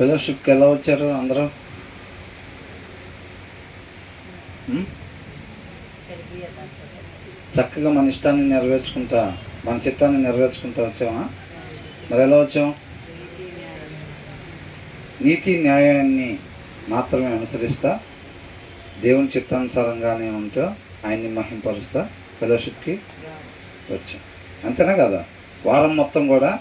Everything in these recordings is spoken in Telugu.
ఫెలోషిప్కి ఎలా వచ్చారు అందరూ? చక్కగా మన ఇష్టాన్ని నెరవేర్చుకుంటా, మన చిత్తాన్ని నెరవేర్చుకుంటా వచ్చామా? మరి ఎలా వచ్చాం? నీతి న్యాయాన్ని మాత్రమే అనుసరిస్తా, దేవుని చిత్తానుసారంగానే ఉంటూ ఆయన్ని మహింపరుస్తా ఫెలోషిప్కి వచ్చాం. అంతేనా కదా? వారం మొత్తం కూడా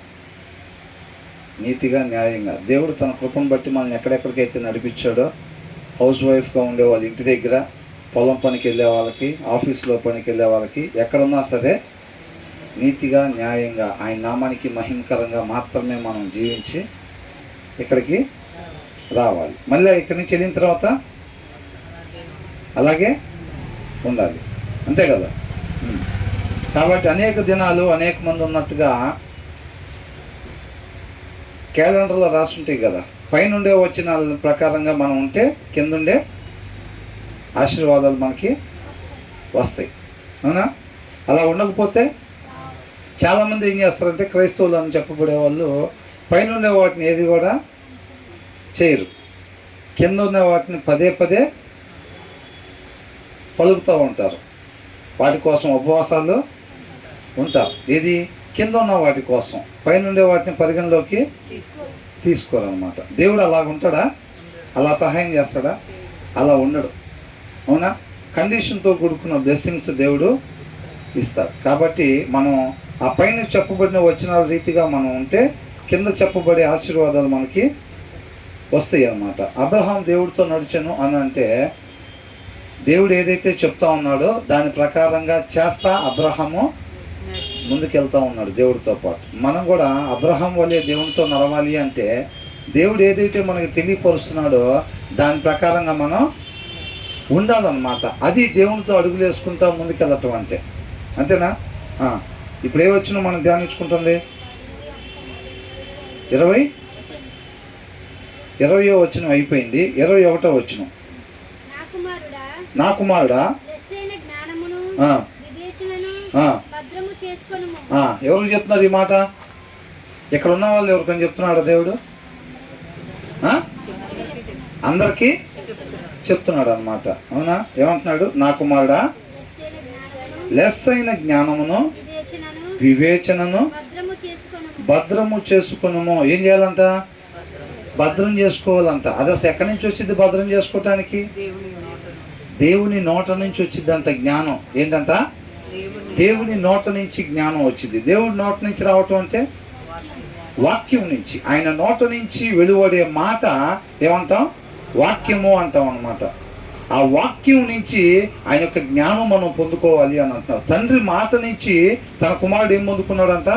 నీతిగా న్యాయంగా దేవుడు తన కృపను బట్టి మనల్ని ఎక్కడెక్కడికైతే నడిపించాడో, హౌస్ వైఫ్గా ఉండే వాళ్ళ ఇంటి దగ్గర, పొలం పనికి వెళ్ళే వాళ్ళకి, ఆఫీస్లో పనికి వెళ్ళే వాళ్ళకి, ఎక్కడున్నా సరే నీతిగా న్యాయంగా ఆయన నామానికి మహిమకరంగా మాత్రమే మనం జీవించి ఇక్కడికి రావాలి. మళ్ళీ ఇక్కడి నుంచి వెళ్ళిన తర్వాత అలాగే ఉండాలి. అంతే కదా? కాబట్టి అనేక దినాలు అనేక మంది ఉన్నట్టుగా క్యాలెండర్లో రాసి ఉంటాయి కదా, పైనుండే వచ్చిన ప్రకారంగా మనం ఉంటే కిందుండే ఆశీర్వాదాలు మనకి వస్తాయి. అవునా? అలా ఉండకపోతే చాలామంది ఏం చేస్తారంటే, క్రైస్తవులు అని చెప్పబడే వాళ్ళు పైనుండే వాటిని ఏది కూడా చేయరు, కింద ఉన్న వాటిని పదే పదే పలుకుతూ ఉంటారు. వాటి కోసం ఉపవాసాలు ఉంటారు. ఏది కింద ఉన్న వాటి కోసం, పైనుండే వాటిని పరిగణలోకి తీసుకోరన్నమాట. దేవుడు అలాగ ఉంటాడా? అలా సహాయం చేస్తాడా? అలా ఉండడు. అవునా? కండిషన్తో కూడుకున్న బ్లెస్సింగ్స్ దేవుడు ఇస్తాడు. కాబట్టి మనం ఆ పైన చెప్పబడిన వచనాల రీతిగా మనం ఉంటే కింద చెప్పబడే ఆశీర్వాదాలు మనకి వస్తాయి అన్నమాట. అబ్రహాం దేవుడితో నడిచాను అని అంటే, దేవుడు ఏదైతే చెప్తా ఉన్నాడో దాని ప్రకారంగా చేస్తా అబ్రహాము ముందుకెళ్తా ఉన్నాడు దేవుడితో పాటు. మనం కూడా అబ్రహాం వల్లే దేవునితో నడవాలి అంటే, దేవుడు ఏదైతే మనకి తెలియపరుస్తున్నాడో దాని ప్రకారంగా మనం ఉండాలన్నమాట. అది దేవునితో అడుగులు వేసుకుంటా ముందుకెళ్ళటం అంటే. అంతేనా? ఇప్పుడు ఏ వచ్చినా మనం ధ్యానించుకుంటుంది 20వ వచనం అయిపోయింది. 21వ వచనం, నా కుమారుడా ఎవరు చెప్తున్నారు ఈ మాట? ఇక్కడ ఉన్న వాళ్ళు ఎవరికని చెప్తున్నాడు దేవుడు? అందరికీ చెప్తున్నాడు అన్నమాట. అవునా? ఏమంటున్నాడు? నా కుమారుడా, లెస్ అయిన జ్ఞానమును వివేచనను భద్రము చేసుకును. ఏం చేయాలంట? భద్రం చేసుకోవాలంట. అది అసలు ఎక్కడి నుంచి వచ్చింది భద్రం చేసుకోవటానికి? దేవుని నోట నుంచి వచ్చిందంట జ్ఞానం. ఏంటంట? దేవుని నోట నుంచి జ్ఞానం వచ్చింది. దేవుడి నోట నుంచి రావటం అంటే వాక్యం నుంచి, ఆయన నోట నుంచి వెలువడే మాట ఏమంటాం? వాక్యము అంటాం అన్నమాట. ఆ వాక్యం నుంచి ఆయన యొక్క జ్ఞానం మనం పొందుకోవాలి అని అంటున్నారు. తండ్రి మాట నుంచి తన కుమారుడు ఏం పొందుకున్నాడంట?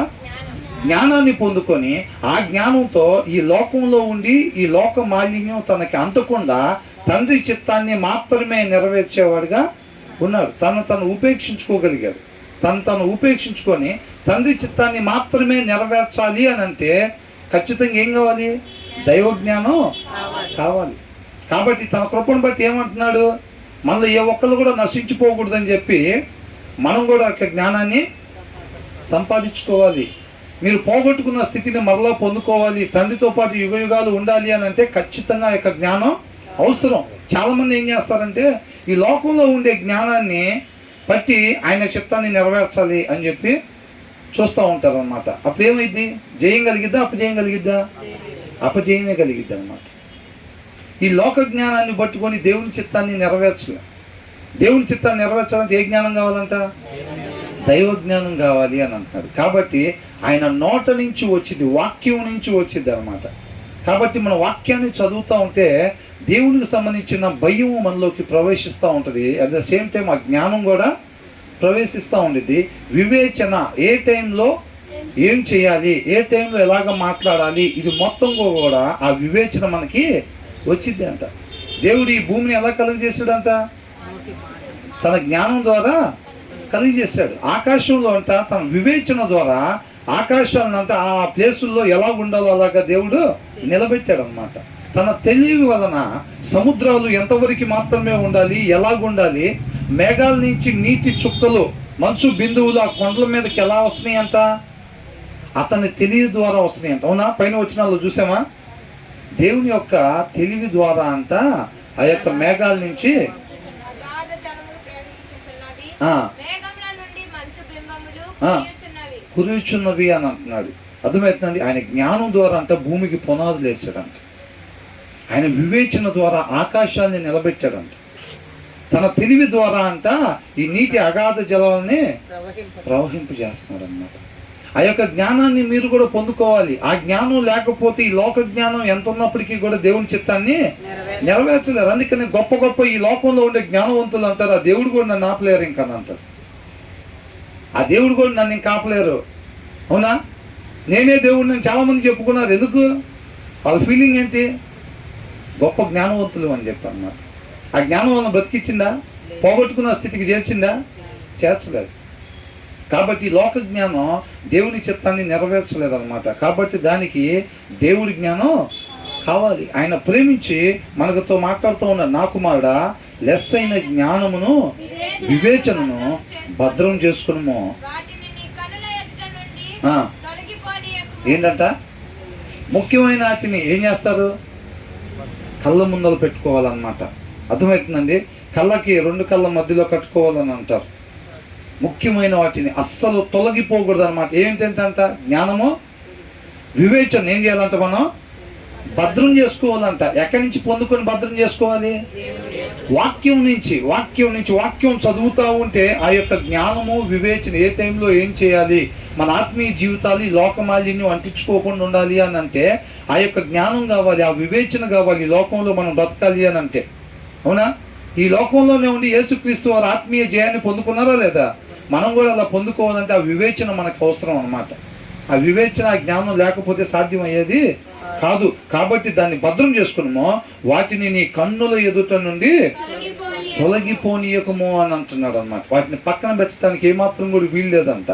జ్ఞానాన్ని పొందుకొని ఆ జ్ఞానంతో ఈ లోకంలో ఉండి ఈ లోక మాలిన్యం తనకి అంటకుండా తండ్రి చిత్తాన్ని మాత్రమే నెరవేర్చేవాడుగా ఉన్నాడు. తను ఉపేక్షించుకోగలిగాడు. తను ఉపేక్షించుకొని తండ్రి చిత్తాన్ని మాత్రమే నెరవేర్చాలి అని అంటే ఖచ్చితంగా ఏం కావాలి? దైవ జ్ఞానం కావాలి. కాబట్టి తన కృపను బట్టి ఏమంటున్నాడు? మనలో ఏ ఒక్కరు కూడా నశించిపోకూడదని చెప్పి మనం కూడా ఒక జ్ఞానాన్ని సంపాదించుకోవాలి. మీరు పోగొట్టుకున్న స్థితిని మరలా పొందుకోవాలి, తండ్రితో పాటు యుగయుగాలు ఉండాలి అని అంటే ఖచ్చితంగా యొక్క జ్ఞానం అవసరం. చాలామంది ఏం చేస్తారంటే ఈ లోకంలో ఉండే జ్ఞానాన్ని బట్టి ఆయన చిత్తాన్ని నెరవేర్చాలి అని చెప్పి చూస్తూ ఉంటారు అన్నమాట. అప్పుడు ఏమైంది? జయం కలిగిద్దా? అపజయం కలిగిద్దా? అపజయమే కలిగిద్ది అన్నమాట. ఈ లోక జ్ఞానాన్ని పట్టుకొని దేవుని చిత్తాన్ని నెరవేర్చలే. దేవుని చిత్తాన్ని నెరవేర్చాలంటే ఏ జ్ఞానం కావాలంట? దైవ జ్ఞానం కావాలి అని అంటున్నాడు. కాబట్టి ఆయన నోట నుంచి వచ్చింది, వాక్యం నుంచి వచ్చింది అనమాట. కాబట్టి మన వాక్యాన్ని చదువుతూ ఉంటే దేవునికి సంబంధించిన భయం మనలోకి ప్రవేశిస్తూ ఉంటుంది. అట్ ద సేమ్ టైం ఆ జ్ఞానం కూడా ప్రవేశిస్తూ ఉండేది. వివేచన, ఏ టైంలో ఏం చేయాలి, ఏ టైంలో ఎలాగ మాట్లాడాలి, ఇది మొత్తం కూడా ఆ వివేచన మనకి వచ్చింది అంట. దేవుడు ఈ భూమిని ఎలా కలుగజేశాడంట? తన జ్ఞానం ద్వారా కలిగజేశాడు. ఆకాశంలో అంట తన వివేచన ద్వారా ఆకాశాలంట ఆ ప్లేసుల్లో ఎలా ఉండాలో అలాగా దేవుడు నిలబెట్టాడు అన్నమాట. తన తెలివి వలన సముద్రాలు ఎంతవరకు మాత్రమే ఉండాలి, ఎలాగుండాలి, మేఘాల నుంచి నీటి చుక్కలు, మంచు బిందువులు ఆ కొండల మీదకి ఎలా వస్తున్నాయి అంట? అతని తెలివి ద్వారా వస్తున్నాయి అంట. అవునా? పైన వచనాల్లో చూసామా? దేవుని యొక్క తెలివి ద్వారా అంట ఆ యొక్క మేఘాల నుంచి అగాధ జలములు ప్రవేశించుచున్నవి. ఆ, మేఘముల నుండి మంచు బింబములు ఆ. కురియుచున్నవి. కురుచున్నవి అని అంటున్నాడు. అర్థమవుతుందండి. ఆయన జ్ఞానం ద్వారా అంట భూమికి పునాదులు వేసాడంట. ఆయన వివేచన ద్వారా ఆకాశాన్ని నిలబెట్టాడంట. తన తెలివి ద్వారా అంట ఈ నీటి అగాధ జలాలని ప్రవహింపజేస్తున్నాడు అన్నమాట. ఆ యొక్క జ్ఞానాన్ని మీరు కూడా పొందుకోవాలి. ఆ జ్ఞానం లేకపోతే ఈ లోక జ్ఞానం ఎంత ఉన్నప్పటికీ కూడా దేవుని చిత్తాన్ని నెరవేర్చలేరు. అందుకని గొప్ప గొప్ప ఈ లోకంలో ఉండే జ్ఞానవంతులు అంటారు, ఆ దేవుడు కూడా నన్ను ఆపలేరు ఇంకా అంటారు. ఆ దేవుడు కూడా నన్ను ఇంకా ఆపలేరు. అవునా? నేనే దేవుడు నేను చాలా మంది చెప్పుకున్నారు. ఎందుకు? వాళ్ళ ఫీలింగ్ ఏంటి? గొప్ప జ్ఞానవంతులు అని చెప్పి అన్నారు. ఆ జ్ఞానం వలన బ్రతికిచ్చిందా? పోగొట్టుకున్న స్థితికి చేర్చిందా? చేర్చలేదు. కాబట్టి లోక జ్ఞానం దేవుని చిత్తాన్ని నెరవేర్చలేదన్నమాట. కాబట్టి దానికి దేవుడి జ్ఞానం కావాలి. ఆయన ప్రేమించి మనతో మాట్లాడుతూ ఉన్న నా కుమారుడా, లెస్ అయిన జ్ఞానమును వివేచనను భద్రం చేసుకును. వాటిని నీ కనుల ఎదుట నుండి ఆ, తొలగిపోనీయకుము. ఏంటంట? ముఖ్యమైన వాటిని ఏం చేస్తారు? కళ్ళ ముందలు పెట్టుకోవాలన్నమాట. అర్థమవుతుందండి. కళ్ళకి రెండు కళ్ళ మధ్యలో కట్టుకోవాలని అంటారు. ముఖ్యమైన వాటిని అస్సలు తొలగిపోకూడదు అనమాట. ఏంటంట? జ్ఞానము వివేచన ఏం చేయాలంట? మనం భద్రం చేసుకోవాలంట. ఎక్కడి నుంచి పొందుకొని భద్రం చేసుకోవాలి? వాక్యం నుంచి. వాక్యం చదువుతూ ఉంటే ఆ యొక్క జ్ఞానము వివేచన ఏ టైంలో ఏం చేయాలి, మన ఆత్మీయ జీవితాలు ఈ లోకమాలిన్యం అంటించుకోకుండా ఉండాలి అని అంటే ఆ యొక్క జ్ఞానం కావాలి, ఆ వివేచన కావాలి. ఈ లోకంలో మనం బ్రతకాలి అని అంటే. అవునా? ఈ లోకంలోనే ఉండి యేసుక్రీస్తు వారు ఆత్మీయ జయాన్ని పొందుకున్నారా లేదా? మనం కూడా అలా పొందుకోవాలంటే ఆ వివేచన మనకు అవసరం అన్నమాట. ఆ వివేచన, ఆ జ్ఞానం లేకపోతే సాధ్యమయ్యేది కాదు. కాబట్టి దాన్ని భద్రం చేసుకున్నామో, వాటిని నీ కన్నుల ఎదుట నుండి తొలగిపోనీయకము అని అంటున్నాడు అన్నమాట. వాటిని పక్కన పెట్టడానికి ఏమాత్రం కూడా వీలు లేదంట.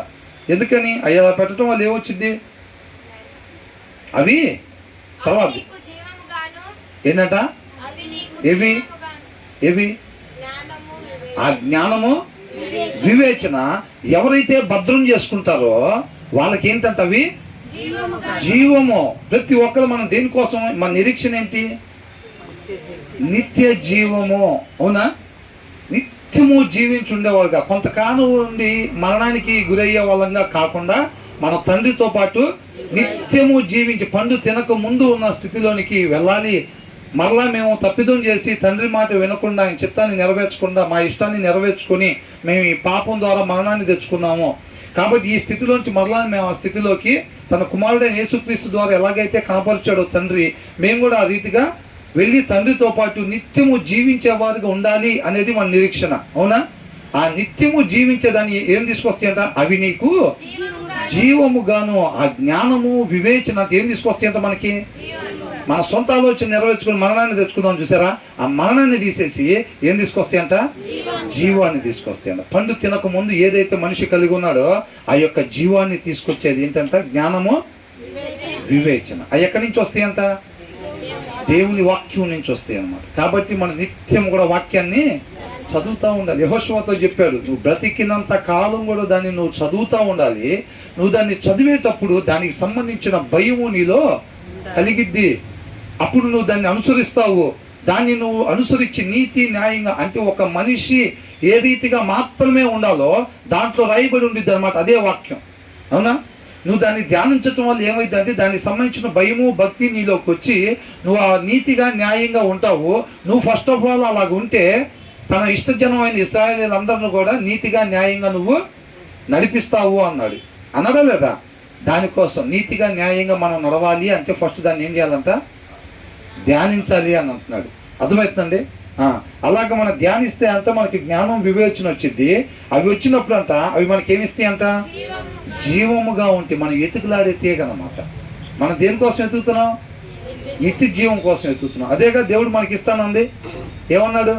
ఎందుకని? అయ్యా పెట్టడం వల్ల ఏమొచ్చింది? అవి తర్వాత ఏంటంట? ఏవి? ఆ జ్ఞానము వివేచన ఎవరైతే భద్రం చేసుకుంటారో వాళ్ళకి ఏంటంట? అవి జీవము. ప్రతి ఒక్కరు మనం దేనికోసం, మన నిరీక్షణ ఏంటి? నిత్య జీవము. అవునా? నిత్యము జీవించుండేవాళ్ళుగా, కొంతకాలం ఉండి మరణానికి గురయ్యే వాళ్ళంగా కాకుండా మన తండ్రితో పాటు నిత్యము జీవించి పండు తినక ముందు ఉన్న స్థితిలోనికి వెళ్ళాలి. మరలా మేము తప్పిదం చేసి తండ్రి మాట వినకుండా, ఆయన చిత్తాన్ని నెరవేర్చకుండా, మా ఇష్టాన్ని నెరవేర్చుకొని మేము ఈ పాపం ద్వారా మరణాన్ని తెచ్చుకున్నాము. కాబట్టి ఈ స్థితిలోంచి మరలా మేము ఆ స్థితిలోకి తన కుమారుడైన యేసుక్రీస్తు ద్వారా ఎలాగైతే కనపరిచాడో తండ్రి, మేము కూడా ఆ రీతిగా వెళ్ళి తండ్రితో పాటు నిత్యము జీవించేవారుగా ఉండాలి అనేది మన నిరీక్షణ. అవునా? ఆ నిత్యము జీవించేదాన్ని ఏం తీసుకొస్తాయంట? అవి నీకు జీవముగాను. ఆ జ్ఞానము వివేచన అంటే ఏం తీసుకొస్తాయంట? మనకి మన సొంత ఆలోచన నెరవేర్చుకుని మరణాన్ని తెచ్చుకుందాం చూసారా? ఆ మరణాన్ని తీసేసి ఏం తీసుకొస్తాయంట? జీవాన్ని తీసుకొస్తాయంట. పండు తినక ముందు ఏదైతే మనిషి కలిగి ఉన్నాడో ఆ యొక్క జీవాన్ని తీసుకొచ్చేది ఏంటంట? జ్ఞానము వివేచన. అవి ఎక్కడి నుంచి వస్తాయంట? దేవుని వాక్యం నుంచి వస్తాయి అన్నమాట. కాబట్టి మన నిత్యం కూడా వాక్యాన్ని చదువుతూ ఉండాలి. యెహోషువతో చెప్పాడు, నువ్వు బ్రతికినంత కాలం కూడా దాన్ని నువ్వు చదువుతూ ఉండాలి. నువ్వు దాన్ని చదివేటప్పుడు దానికి సంబంధించిన భయము నీలో కలిగిద్ది. అప్పుడు నువ్వు దాన్ని అనుసరిస్తావు. దాన్ని నువ్వు అనుసరించి నీతి న్యాయంగా, అంటే ఒక మనిషి ఏ రీతిగా మాత్రమే ఉండాలో దాంట్లో రాయబడి ఉండిద్ది అనమాట. అదే వాక్యం. అవునా? నువ్వు దాన్ని ధ్యానించటం వల్ల ఏమైందంటే దానికి సంబంధించిన భయము భక్తి నీలోకి వచ్చి నువ్వు ఆ నీతిగా న్యాయంగా ఉంటావు. నువ్వు ఫస్ట్ ఆఫ్ ఆల్ అలాగ ఉంటే తన ఇష్టజనమైన ఇశ్రాయేలీయులందరిని కూడా నీతిగా న్యాయంగా నువ్వు నడిపిస్తావు అన్నాడు. అనడా లేదా? దానికోసం నీతిగా న్యాయంగా మనం నడవాలి అంటే ఫస్ట్ దాన్ని ఏం చేయాలంట? ధ్యానించాలి అని అంటున్నాడు. అర్థమవుతుందండి? అలాగ మనం ధ్యానిస్తే అంట మనకి జ్ఞానం వివేచన వచ్చింది. అవి వచ్చినప్పుడు అంట అవి మనకి ఏమిస్తాయి అంట? జీవముగా ఉంటాయి. మనం ఎతుకులాడే తీగనమాట. మనం దేనికోసం ఎతుకుతున్నాం? నిత్య జీవం కోసం ఎతుకుతున్నాం. అదేగా దేవుడు మనకి ఇస్తానంది. ఏమన్నాడు?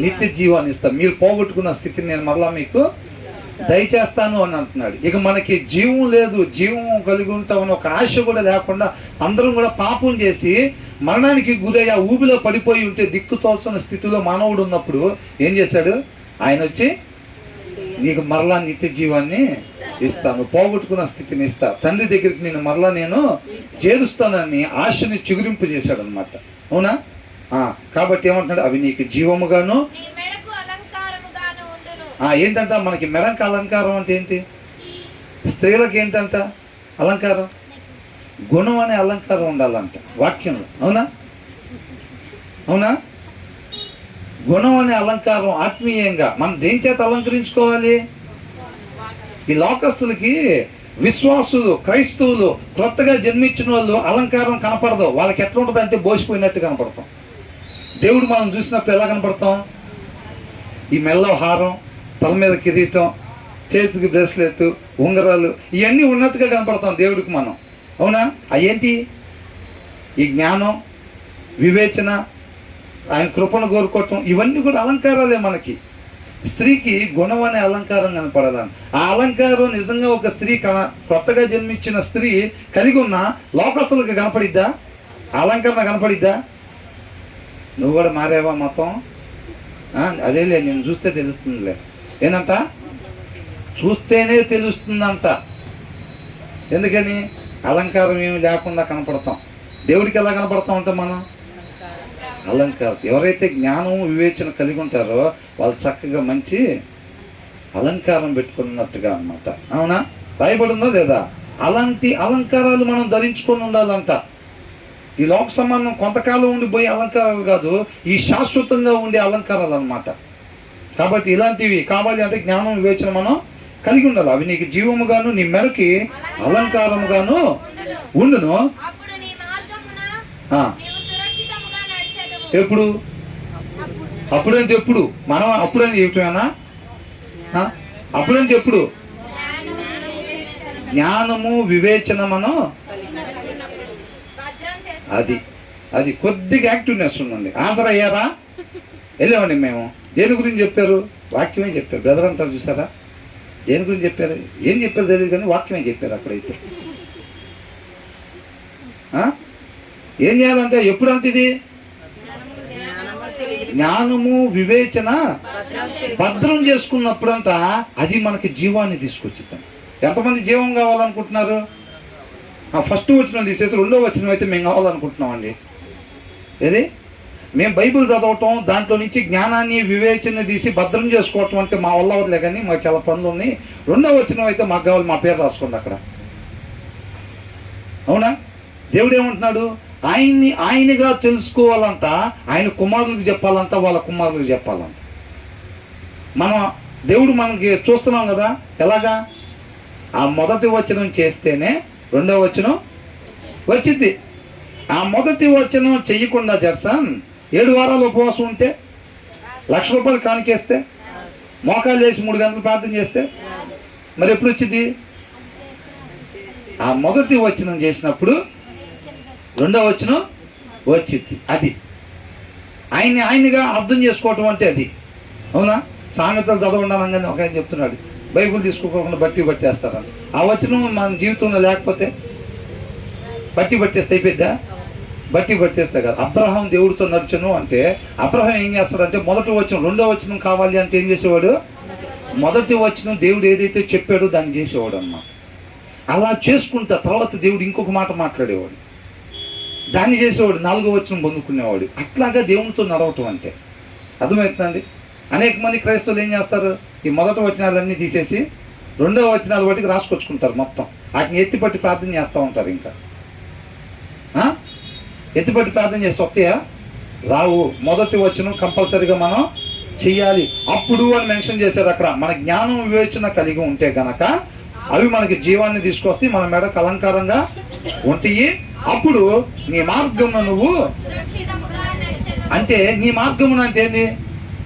నిత్య జీవాన్ని ఇస్తాను, మీరు పోగొట్టుకున్న స్థితిని నేను మరలా మీకు దయచేస్తాను అని అంటున్నాడు. ఇక మనకి జీవం లేదు, జీవం కలిగి ఉంటామని ఒక ఆశ కూడా లేకుండా అందరం కూడా పాపం చేసి మరణానికి గురయ్యి ఆ ఊబిలో పడిపోయి ఉంటే దిక్కు తోల్చిన స్థితిలో మానవుడు ఉన్నప్పుడు ఏం చేశాడు? ఆయన వచ్చి నీకు మరలా నిత్య జీవాన్ని ఇస్తాను, పోగొట్టుకున్న స్థితిని ఇస్తా, తండ్రి దగ్గరికి నేను మరలా నేను చేరుస్తానని ఆశని చిగురింపు చేశాడు అనమాట. అవునా? కాబట్టి ఏమంటున్నాడు, అవి నీకు జీవముగాను నీ మెడకు అలంకారముగాను ఉండును. ఏంటంట మనకి మెడకు అలంకారం అంటే ఏంటి? స్త్రీలకు ఏంటంట అలంకారం? గుణం అనే అలంకారం ఉండాలంట వాక్యంలో. అవునా? అవునా? గుణం అనే అలంకారం ఆత్మీయంగా మనం దేని చేత అలంకరించుకోవాలి? ఈ లోకస్తులకి, విశ్వాసులు, క్రైస్తవులు, క్రొత్తగా జన్మించిన వాళ్ళు అలంకారం కనపడదు. వాళ్ళకి ఎట్లా ఉంటుంది అంటే బోసిపోయినట్టు కనపడతాం. దేవుడు మనం చూసినప్పుడు ఎలా కనపడతాం? ఈ మెల్ల హారం, తల మీద కిరీటం, చేతికి బ్రేస్లెట్, ఉంగరాలు, ఇవన్నీ ఉన్నట్టుగా కనపడతాం దేవుడికి మనం. అవునా? అవేంటి? ఈ జ్ఞానం, వివేచన, ఆయన కృపను కోరుకోవటం, ఇవన్నీ కూడా అలంకారాలే మనకి. స్త్రీకి గుణం అనే అలంకారం కనపడదాం. ఆ అలంకారం నిజంగా ఒక స్త్రీ కొత్తగా జన్మించిన స్త్రీ కలిగి ఉన్న లోకస్తులకు కనపడిద్దా? అలంకరణ కనపడిద్దా? నువ్వు కూడా మారేవా మొత్తం? అదేలే, నేను చూస్తే తెలుస్తుందిలే. ఏంటంట? చూస్తేనే తెలుస్తుందంట. ఎందుకని? అలంకారం ఏమి లేకుండా కనపడతాం. దేవుడికి ఎలా కనపడతాం అంటే మనం అలంకారం. ఎవరైతే జ్ఞానం, వివేచన కలిగి ఉంటారో వాళ్ళు చక్కగా మంచి అలంకారం పెట్టుకున్నట్టుగా అన్నమాట. అవునా? రాయబడిందో లేదా? అలాంటి అలంకారాలు మనం ధరించుకొని ఉండాలంట. ఈ లోక సంబంధం కొంతకాలం ఉండిపోయే అలంకారాలు కాదు, ఈ శాశ్వతంగా ఉండే అలంకారాలు అన్నమాట. కాబట్టి ఇలాంటివి కావాలి అంటే జ్ఞానం, వివేచన మనం కలిగి ఉండాలి. అవి నీకు జీవముగాను నీ మెడకి అలంకారముగాను ఉండును. అప్పుడు నీ మార్గమున నీవు సురక్షితముగా నడిచెదవు. ఎప్పుడు? అప్పుడంటే ఎప్పుడు? మనం అప్పుడని చెప్పామేనా? అప్పుడంటే ఎప్పుడు? జ్ఞానము, వివేచన మనం అది కొద్దిగా యాక్టివ్నెస్ ఉండండి. ఆన్సర్ అయ్యారా? వెళ్ళామండి మేము. దేని గురించి చెప్పారు? వాక్యమే చెప్పారు. బ్రదర్ అంటారు చూసారా? దేని గురించి చెప్పారు? ఏం చెప్పారు తెలియదు కానీ వాక్యమే చెప్పారు. అక్కడైతే ఏం చేయాలంటే ఎప్పుడంటే ఇది జ్ఞానము, వివేచన భద్రం చేసుకున్నప్పుడంట అది మనకి జీవాన్ని తీసుకొచ్చిద్దాం. ఎంతమంది జీవం కావాలనుకుంటున్నారు? ఫస్ట్ వచనం తీసేసి రెండో వచనం అయితే మేము కావాలనుకుంటున్నామండి. ఏది? మేము బైబిల్ చదవటం, దాంట్లో నుంచి జ్ఞానాన్ని, వివేచన తీసి భద్రం చేసుకోవటం అంటే మా వల్ల అవ్వదులే, కానీ మాకు చాలా పనులు ఉన్నాయి. రెండో వచనం అయితే మాకు కావాలి, మా పేరు రాసుకోండి అక్కడ. అవునా? దేవుడు ఏమంటున్నాడు? ఆయనగా తెలుసుకోవాలంట, ఆయన కుమారులకు చెప్పాలంట, వాళ్ళ కుమారులకు చెప్పాలంట. మనం దేవుడు మనకి చూస్తున్నాం కదా ఎలాగా? ఆ మొదటి వచనం చేస్తేనే రెండో వచనం వచ్చింది. ఆ మొదటి వచనం చెయ్యకుండా జడ్సన్ 7 వారాలు ఉపవాసం ఉంటే, 1,00,000 రూపాయలు కానికేస్తే, మోకాలు చేసి 3 గంటలు ప్రార్థన చేస్తే మరి ఎప్పుడు వచ్చింది? ఆ మొదటి వచనం చేసినప్పుడు రెండో వచనం వచ్చింది. అది ఆయనగా అర్థం చేసుకోవటం అంటే అది. అవునా? సామెతలు చదవండాలని ఒక ఆయన చెప్తున్నాడు, బైబుల్ తీసుకోకుండా బట్టి పట్టేస్తారని. ఆ వచనం మన జీవితంలో లేకపోతే బట్టి పట్టేస్తే అయిపోద్దా? బట్టి పట్టేస్తే కదా. అబ్రహాం దేవుడితో నడిచను అంటే అబ్రహాం ఏం చేస్తాడంటే మొదటి వచనం, రెండో వచనం కావాలి అంటే ఏం చేసేవాడు? మొదటి వచనం దేవుడు ఏదైతే చెప్పాడో దాన్ని చేసేవాడు అన్నమాట. అలా చేసుకుంటా తర్వాత దేవుడు ఇంకొక మాట మాట్లాడేవాడు, దాన్ని చేసేవాడు, 4వ వచనం పొందుకునేవాడు. అట్లాగా దేవునితో నడవటం అంటే అర్థమవుతుందండి. అనేక మంది క్రైస్తవులు ఏం చేస్తారు? ఈ మొదటి వచనాలన్నీ తీసేసి రెండవ వచనాల వాటికి రాసుకొచ్చుకుంటారు మొత్తం. వాటిని ఎత్తిపట్టి ప్రార్థన చేస్తూ ఉంటారు. ఇంకా ఎత్తిపట్టి ప్రార్థన చేస్తే వస్తాయా? రావు. మొదటి వచనం కంపల్సరీగా మనం చెయ్యాలి. అప్పుడు అని మెన్షన్ చేశారు అక్కడ. మన జ్ఞానం, వివేచన కలిగి ఉంటే గనక అవి మనకి జీవాన్ని తీసుకొస్తాయి, మన మెడకు అలంకారంగా ఉంటాయి. అప్పుడు నీ మార్గమున నువ్వు అంటే, నీ మార్గమున అంటే ఏంది?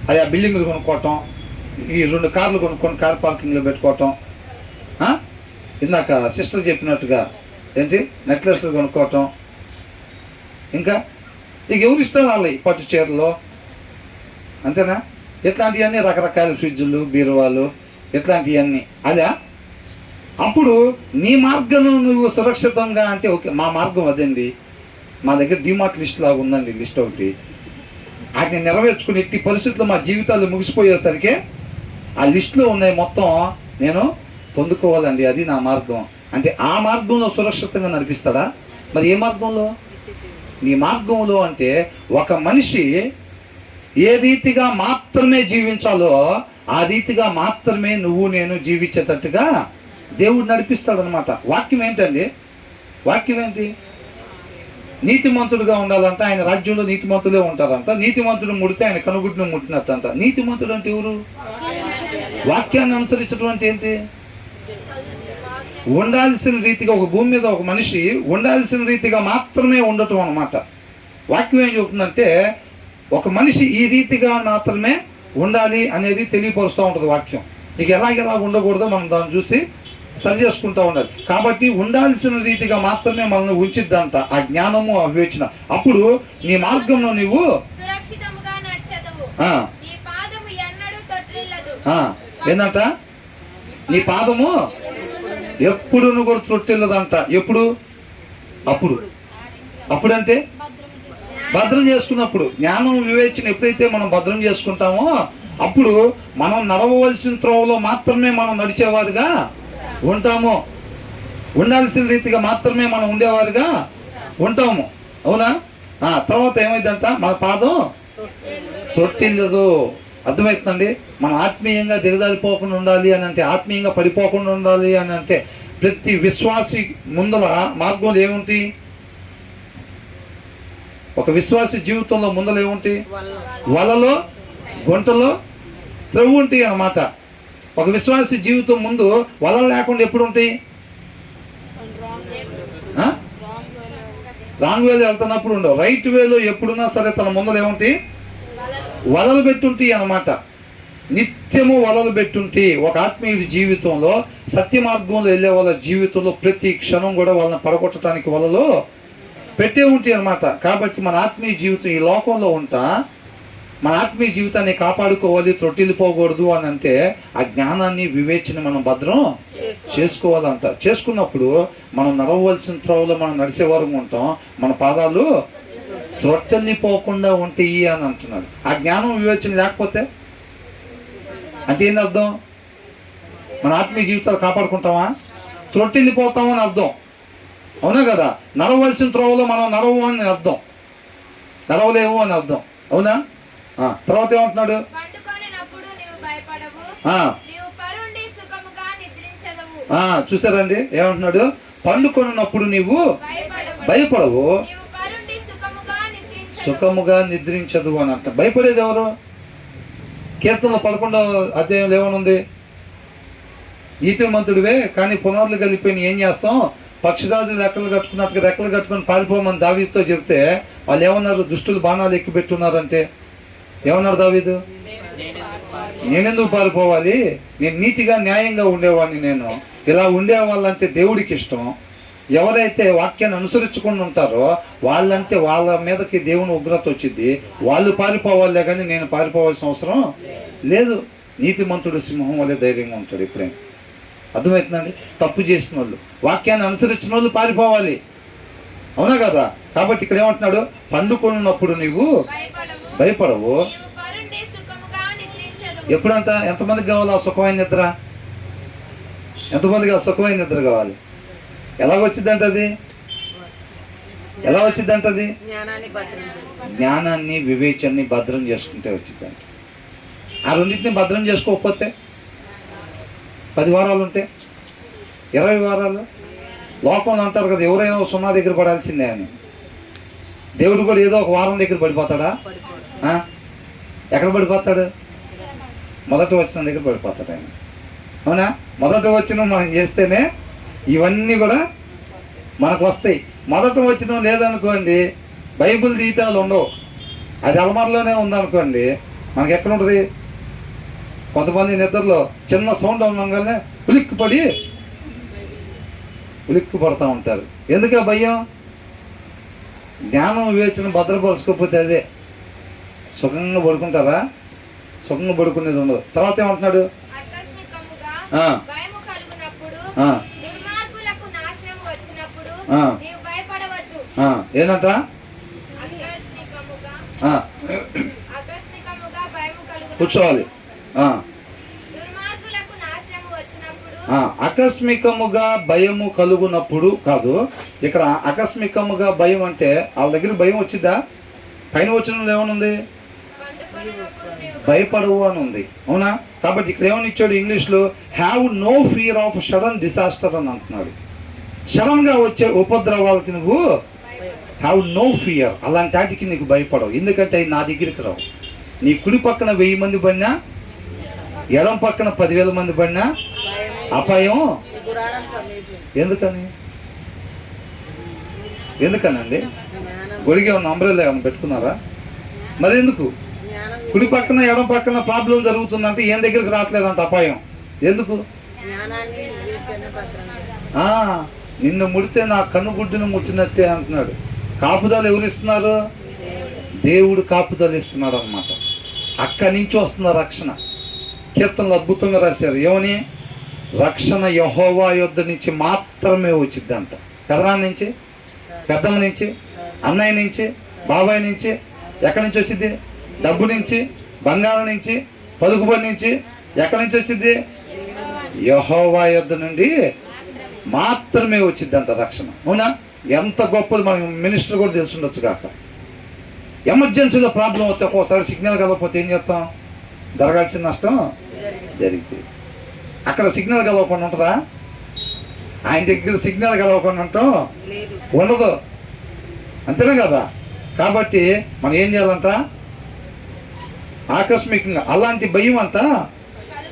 అది ఆ బిల్డింగ్లు కొనుక్కోవటం, ఈ 2 కార్లు కొనుక్కొని కార్ పార్కింగ్లో పెట్టుకోవటం, ఇందాక సిస్టర్ చెప్పినట్టుగా ఏంటి నెక్లెస్లు కొనుక్కోవటం, ఇంకా ఇక ఎవరు ఇష్టం వాళ్ళవి పట్టు చీరలు, అంతేనా? ఇట్లాంటివన్నీ రకరకాల ఫ్రిడ్జులు, బీరువాలు, ఇట్లాంటివన్నీ అదా? అప్పుడు నీ మార్గం నువ్వు సురక్షితంగా అంటే ఓకే, మా మార్గం అదండి, మా దగ్గర డిమార్ట్ లిస్ట్ లాగా ఉందండి, లిస్ట్ ఒకటి. వాటిని నెరవేర్చుకుని ఎట్టి పరిస్థితుల్లో మా జీవితాలు ముగిసిపోయేసరికి ఆ లిస్టులో ఉన్నాయి మొత్తం నేను పొందుకోవాలండి, అది నా మార్గం అంటే ఆ మార్గంలో సురక్షితంగా నడిపిస్తాడా? మరి ఏ మార్గంలో? నీ మార్గంలో అంటే ఒక మనిషి ఏ రీతిగా మాత్రమే జీవించాలో ఆ రీతిగా మాత్రమే నువ్వు నేను జీవించేటట్టుగా దేవుడు నడిపిస్తాడు అనమాట. వాక్యం ఏంటండి? వాక్యం ఏంటి? నీతిమంతుడుగా ఉండాలంట, ఆయన రాజ్యంలో నీతిమంతులే ఉంటారంట. నీతిమంతుడు ముడితే ఆయన కనుగుడ్డును ముట్టినట్టంట. నీతిమంతుడు అంటే ఎవరు? వాక్యాన్ని అనుసరించడం అంటే ఏంటి? ఉండాల్సిన రీతిగా, ఒక భూమి మీద ఒక మనిషి ఉండాల్సిన రీతిగా మాత్రమే ఉండటం అన్నమాట. వాక్యం ఏం చెబుతుందంటే ఒక మనిషి ఈ రీతిగా మాత్రమే ఉండాలి అనేది తెలియపరుస్తూ ఉంటుంది వాక్యం. నీకు ఎలాగెలా ఉండకూడదో మనం దాన్ని చూసి సరి చేసుకుంటూ ఉండాలి. కాబట్టి ఉండాల్సిన రీతిగా మాత్రమే మనల్ని ఉంచిద్దంట ఆ జ్ఞానము, ఆ వివేచన. అప్పుడు నీ మార్గంలో నీవు సురక్షితముగా నడిచెదవు. నీ పాదము ఎన్నడూ తొట్టిల్లదు. ఏందంట? నీ పాదము ఎప్పుడు కూడా తొట్టిల్లదంట. ఎప్పుడు? అప్పుడు. అప్పుడంటే భద్రం చేసుకున్నప్పుడు. జ్ఞానం, వివేచన ఎప్పుడైతే మనం భద్రం చేసుకుంటామో అప్పుడు మనం నడవవలసిన త్రోవలో మాత్రమే మనం నడిచేవారుగా ఉంటాము. ఉండాల్సిన రీతిగా మాత్రమే మనం ఉండేవారుగా ఉంటాము. అవునా? తర్వాత ఏమైందంట? మన పాదం తొట్టిల్లదు. అర్థమవుతుందండి? మనం ఆత్మీయంగా దిగజారిపోకుండా ఉండాలి అని అంటే, ఆత్మీయంగా పడిపోకుండా ఉండాలి అని అంటే ప్రతి విశ్వాసి ముందల మార్గంలో ఏముంటి? ఒక విశ్వాసి జీవితంలో ముందల ఏముంటి? వలలో, గుంటలో త్రవ్వు ఉంటాయి అన్నమాట. ఒక విశ్వాసి జీవితం ముందు వలలు లేకుండా ఎప్పుడు ఉంటాయి? రాంగ్ వేలో వెళ్తున్నప్పుడు ఉండవు. రైట్ వేలో ఎప్పుడున్నా సరే తన ముందర ఏముంటాయి? వలలు పెట్టుంటాయి అన్నమాట. నిత్యము వలలు పెట్టుంటే ఒక ఆత్మీయుడి జీవితంలో, సత్య మార్గంలో వెళ్ళే వాళ్ళ జీవితంలో ప్రతి క్షణం కూడా వాళ్ళని పడగొట్టడానికి వలలో పెట్టే ఉంటాయి అన్నమాట. కాబట్టి మన ఆత్మీయ జీవితం ఈ లోకంలో ఉంటా మన ఆత్మీయ జీవితాన్ని కాపాడుకోవాలి, త్రొట్టిల్లిపోకూడదు అని అంటే ఆ జ్ఞానాన్ని, వివేచన మనం భద్రం చేసుకోవాలంట. చేసుకున్నప్పుడు మనం నడవలసిన త్రోవలో మనం నడిచేవారు ఉంటాం. మన పాదాలు త్రొట్టెల్లిపోకుండా ఉంటాయి అని అంటున్నాడు. ఆ జ్ఞానం, వివేచన లేకపోతే అంటే ఏంది అర్థం? మన ఆత్మీయ జీవితాలు కాపాడుకుంటామా? త్రొట్టెల్లిపోతామని అర్థం. అవునా కదా? నడవలసిన త్రోవలో మనం నడవు అని అర్థం, నడవలేవు అని అర్థం. అవునా? తర్వాత ఏమంటున్నాడు? చూసారండి ఏమంటున్నాడు? పండుకొనున్నప్పుడు నీవు భయపడవు, సుఖముగా నిద్రించదు అని అంట. భయపడేది ఎవరు? కీర్తనలో 11వ అధ్యాయంలో ఏమనుంది? నీతిమంతుడివే కానీ పునాదులు కలిపిపోయి ఏం చేస్తాం? పక్షిరాజు రెక్కలు కట్టుకున్నట్టుగా రెక్కలు కట్టుకొని పారిపోమని దావీదుతో చెప్తే వాళ్ళు ఏమన్నారు? దుష్టులు బాణాలు ఎక్కి పెట్టున్నారంటే ఏమన్నారు దావీదు? నేనెందుకు పారిపోవాలి? నేను నీతిగా, న్యాయంగా ఉండేవాడిని. నేను ఇలా ఉండేవాళ్ళంటే దేవుడికి ఇష్టం. ఎవరైతే వాక్యాన్ని అనుసరించకుండా ఉంటారో వాళ్ళంటే వాళ్ళ మీదకి దేవుని ఉగ్రత వచ్చింది. వాళ్ళు పారిపోవాలే కానీ నేను పారిపోవాల్సిన అవసరం లేదు. నీతిమంతుడు సింహం వల్లే ధైర్యంగా ఉంటాడు ఎప్పుడైనా. అర్థమవుతుందండి? తప్పు చేసిన వాళ్ళు, వాక్యాన్ని అనుసరించిన వాళ్ళు పారిపోవాలి. అవునా కదా? కాబట్టి ఇక్కడ ఏమంటున్నాడు? పండుకొనున్నప్పుడు నీవు భయపడవు. ఎప్పుడంట? ఎంతమందికి కావాలి ఆ సుఖమైన నిద్ర? ఎంతమందికి ఆ సుఖమైన నిద్ర కావాలి? ఎలాగొచ్చిద్దంట అది? ఎలా వచ్చిద్దంట అది? జ్ఞానాన్ని, వివేచనని భద్రం చేసుకుంటే వచ్చిద్దంట. ఆ రెండింటిని భద్రం చేసుకోకపోతే 10 వారాలు ఉంటే 20 వారాలు లోకంలో అంటారు కదా, ఎవరైనా 0 దగ్గర పడాల్సిందే అని. దేవుడు కూడా ఏదో ఒక వారం దగ్గర పడిపోతాడా? ఎక్కడ పడిపోతాడు? మొదటి వచనం దగ్గర పడిపోతాడు ఆయన. అవునా? మొదటి వచనం మనం చేస్తేనే ఇవన్నీ కూడా మనకు వస్తాయి. మొదటి వచనం లేదనుకోండి, బైబిల్ తీయటాలు ఉండవు. అది అలమారలోనే ఉందనుకోండి, మనకి ఎక్కడ ఉంటుంది? కొంతమంది నిద్రలో చిన్న సౌండ్ ఉండగానే ఉలిక్కి పడుతూ ఉంటారు. ఎందుకు ఆ భయం? జ్ఞానం, వివేచన భద్రపరచుకోకపోతే అదే. సుఖంగా పడుకుంటారా? సుఖంగా పడుకునేది ఉండదు. తర్వాత ఏమంటున్నాడు? ఏంటంట? కూర్చోవాలి. ఆకస్మికముగా భయము కలుగునప్పుడు కాదు, ఇక్కడ ఆకస్మికముగా భయం అంటే వాళ్ళ దగ్గర భయం వచ్చిద్దా? పైన వచ్చిన ఏమనుంది? భయపడవు అని ఉంది, అవునా? కాబట్టి ఇక్కడ ఏమని ఇచ్చాడు ఇంగ్లీష్లో? Have no fear of sudden disaster అని అంటున్నాడు. సడన్ గా వచ్చే ఉపద్రవాలకి నువ్వు హ్యావ్ నో ఫియర్, అలాంటి వాటికి నీకు భయపడవు. ఎందుకంటే నా దగ్గరికి రావు. నీ కుడి పక్కన 1000 మంది పడినా, ఎడం పక్కన 10,000 మంది పడినా అపాయం. ఎందుకనండి? గొడిగే ఉన్న అంబ్రెల్లా ఏమైనా పెట్టుకున్నారా? మరి ఎందుకు? కుడి పక్కన ఎడం పక్కన ప్రాబ్లం జరుగుతుందంటే ఏం దగ్గరికి రావట్లేదంట అపాయం. ఎందుకు? నిన్ను ముడితే నా కన్నుగుడ్డును ముట్టినట్టే అంటున్నాడు. కాపుదలు ఎవరు ఇస్తున్నారు? దేవుడు కాపుదలు ఇస్తున్నాడు అన్నమాట. అక్కడి నుంచి వస్తున్న రక్షణ. కీర్తనలు అద్భుతంగా రాశారు. ఏమని? రక్షణ యెహోవా యొద్ద నుంచి మాత్రమే వచ్చిద్దంట. పెదనాన్న నుంచి, పెద్దమ్మ నుంచి, అన్నయ్య నుంచి, బాబాయ్ నుంచి. ఎక్కడి నుంచి వచ్చింది? డబ్బు నుంచి, బంగారం నుంచి, పలుకుబడి నుంచి. ఎక్కడి నుంచి వచ్చింది? యెహోవా యొద్ద నుండి మాత్రమే వచ్చిద్దంట రక్షణ, అవునా? ఎంత గొప్పది మన మినిస్టర్ కూడా తెలిసి ఉండొచ్చు కాక. ఎమర్జెన్సీలో ప్రాబ్లం వస్తే ఒక్కోసారి సిగ్నల్ కలవకపోతే ఏం చేస్తాం? జరగాల్సిన నష్టం జరిగింది. అక్కడ సిగ్నల్ కలవకుండా ఉంటుందా? ఆయన దగ్గర సిగ్నల్ కలవకుండా ఉంటాం ఉండదు, అంతేనే కదా? కాబట్టి మనం ఏం చేయాలంట? ఆకస్మికంగా అలాంటి భయం అంతా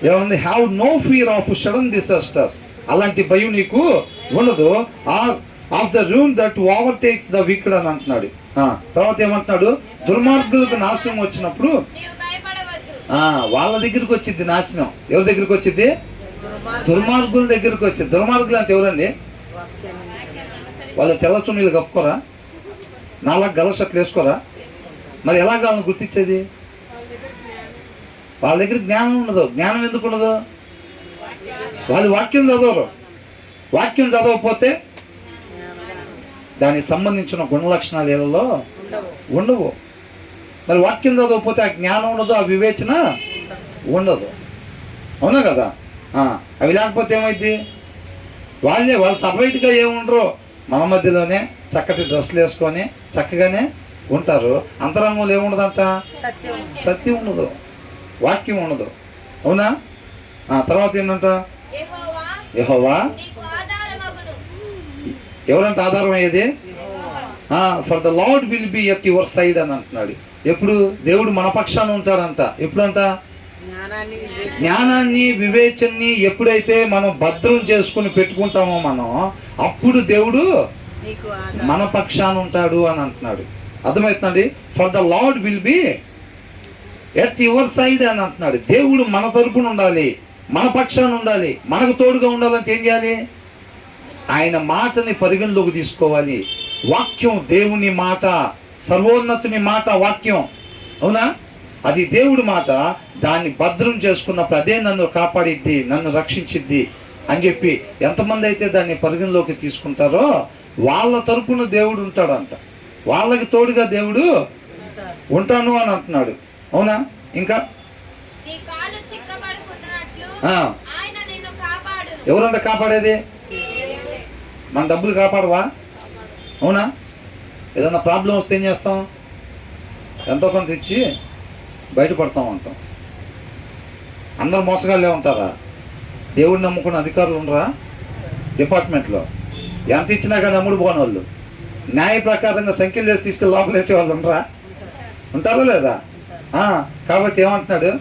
ఏముంది? Have no fear of sudden disaster. అలాంటి భయం నీకు ఉండదు. Of the room that overtakes the wicked అని అంటున్నాడు. తర్వాత ఏమంటున్నాడు? దుర్మార్గులకు నాశనం వచ్చినప్పుడు వాళ్ళ దగ్గరికి వచ్చింది నాశనం. ఎవరి దగ్గరికి వచ్చింది? దుర్మార్గుల దగ్గరికి వచ్చింది. దుర్మార్గులు అంటే ఎవరండి? వాళ్ళు తెల్ల చున్నీలు కప్పుకోరా? నాలా గల షర్ట్లు వేసుకోరా? మరి ఎలా వాళ్ళని గుర్తించేది? వాళ్ళ దగ్గర జ్ఞానం ఉండదు. జ్ఞానం ఎందుకు ఉండదు? వాళ్ళు వాక్యం చదవరు. వాక్యం చదవకపోతే దానికి సంబంధించిన గుణలక్షణాలు ఏదో ఉండవు. మరి వాక్యం చదవకపోతే ఆ జ్ఞానం ఉండదు, ఆ వివేచన ఉండదు, అవునా కదా? అవి లేకపోతే ఏమైంది? వాళ్ళు సపరేట్గా ఏముండరు, మన మధ్యలోనే చక్కటి డ్రెస్సులు వేసుకొని చక్కగానే ఉంటారు. అంతరంగంలో ఏముండదంట? సత్యం ఉండదు, వాక్యం ఉండదు, అవునా? తర్వాత ఏంటంట? యెహోవా ఎవరంటే ఆధారం అయ్యేది? For the lord will be at your side అని అంటున్నాడు. ఎప్పుడు? దేవుడు మన పక్షాన ఉంటాడంట. ఎప్పుడంట? జ్ఞానాన్ని వివేచనని ఎప్పుడైతే మనం భద్రం చేసుకుని పెట్టుకుంటామో మనం, అప్పుడు దేవుడు మన పక్షాన ఉంటాడు అని అంటున్నాడు. అర్థమవుతుందండి? For the lord will be at your side అని అంటున్నాడు. దేవుడు మన తరపున ఉండాలి, మన పక్షాన ఉండాలి, మనకు తోడుగా ఉండాలంటే ఏం చేయాలి? ఆయన మాటని పరిగణలోకి తీసుకోవాలి. వాక్యం దేవుని మాట, సర్వోన్నతుని మాట వాక్యం, అవునా? అది దేవుడి మాట. దాన్ని భద్రం చేసుకున్నప్పుడు అదే నన్ను కాపాడిద్ది, నన్ను రక్షించిద్ది అని చెప్పి ఎంతమంది అయితే దాన్ని పరిగణలోకి తీసుకుంటారో వాళ్ళ తరపున దేవుడు ఉంటాడంట. వాళ్ళకి తోడుగా దేవుడు ఉంటాను అని అంటున్నాడు, అవునా? ఇంకా ఎవరంట కాపాడేది? మన డబ్బులు కాపాడవా? అవునా? ఏదన్నా ప్రాబ్లం వస్తే ఏం చేస్తాం? ఎంతో కొంత ఇచ్చి బయటపడతాం అంటాం. అందరు మోసగాళ్ళే ఉంటారా? దేవుడిని నమ్ముకున్న అధికారులు ఉండరా డిపార్ట్మెంట్లో? ఎంత ఇచ్చినా కానీ అమ్ముడు పోని వాళ్ళు, న్యాయ ప్రకారంగా సంఖ్యలు వేసి తీసుకెళ్ళి లోపల వేసే వాళ్ళు ఉండరా? ఉంటారా లేదా? కాబట్టి ఏమంటున్నాడు?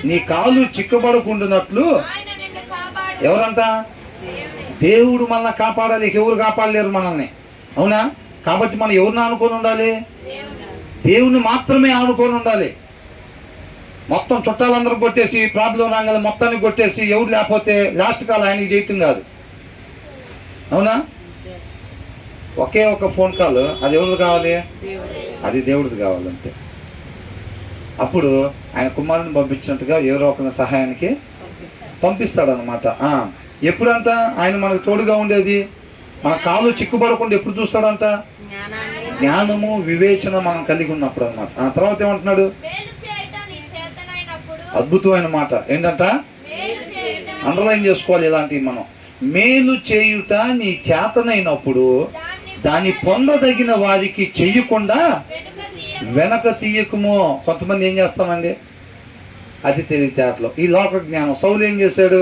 నీ కాలు చిక్కుపడకుండానట్లు ఎవరంట? దేవుడు మనల్ని కాపాడాలి. ఎవరు కాపాడలేరు మనల్ని, అవునా? కాబట్టి మనం ఎవరిని ఆనుకొని ఉండాలి? దేవుని మాత్రమే ఆనుకొని ఉండాలి. మొత్తం చుట్టాలందరూ కొట్టేసి ప్రాబ్లం రాగానే మొత్తాన్ని కొట్టేసి ఎవరు లేకపోతే లాస్ట్ కాల్ ఆయనకి చేయటం కాదు, అవునా? ఒకే ఒక ఫోన్ కాల్, అది ఎవరిది కావాలి? అది దేవుడిది కావాలంతే. అప్పుడు ఆయన కుమారుని పంపించినట్టుగా ఎవరో ఒక సహాయానికి పంపిస్తాడు అనమాట. ఎప్పుడంట ఆయన మనకు తోడుగా ఉండేది? మన కాలు చిక్కుపడకుండా ఎప్పుడు చూస్తాడంట? జ్ఞానము వివేచన మనం కలిగి ఉన్నప్పుడు అనమాట. తర్వాత ఏమంటున్నాడు? అద్భుతమైన మాట ఏంటంట? అండర్లైన్ చేసుకోవాలి ఇలాంటివి మనం. మేలు చేయుట నీ చేతనైనప్పుడు దాన్ని పొందదగిన వారికి చెయ్యకుండా వెనక తీయకుమో. కొంతమంది ఏం చేస్తామండి, అది తెలివితేటలో ఈ లోక జ్ఞానం. సౌలు ఏం చేశాడు,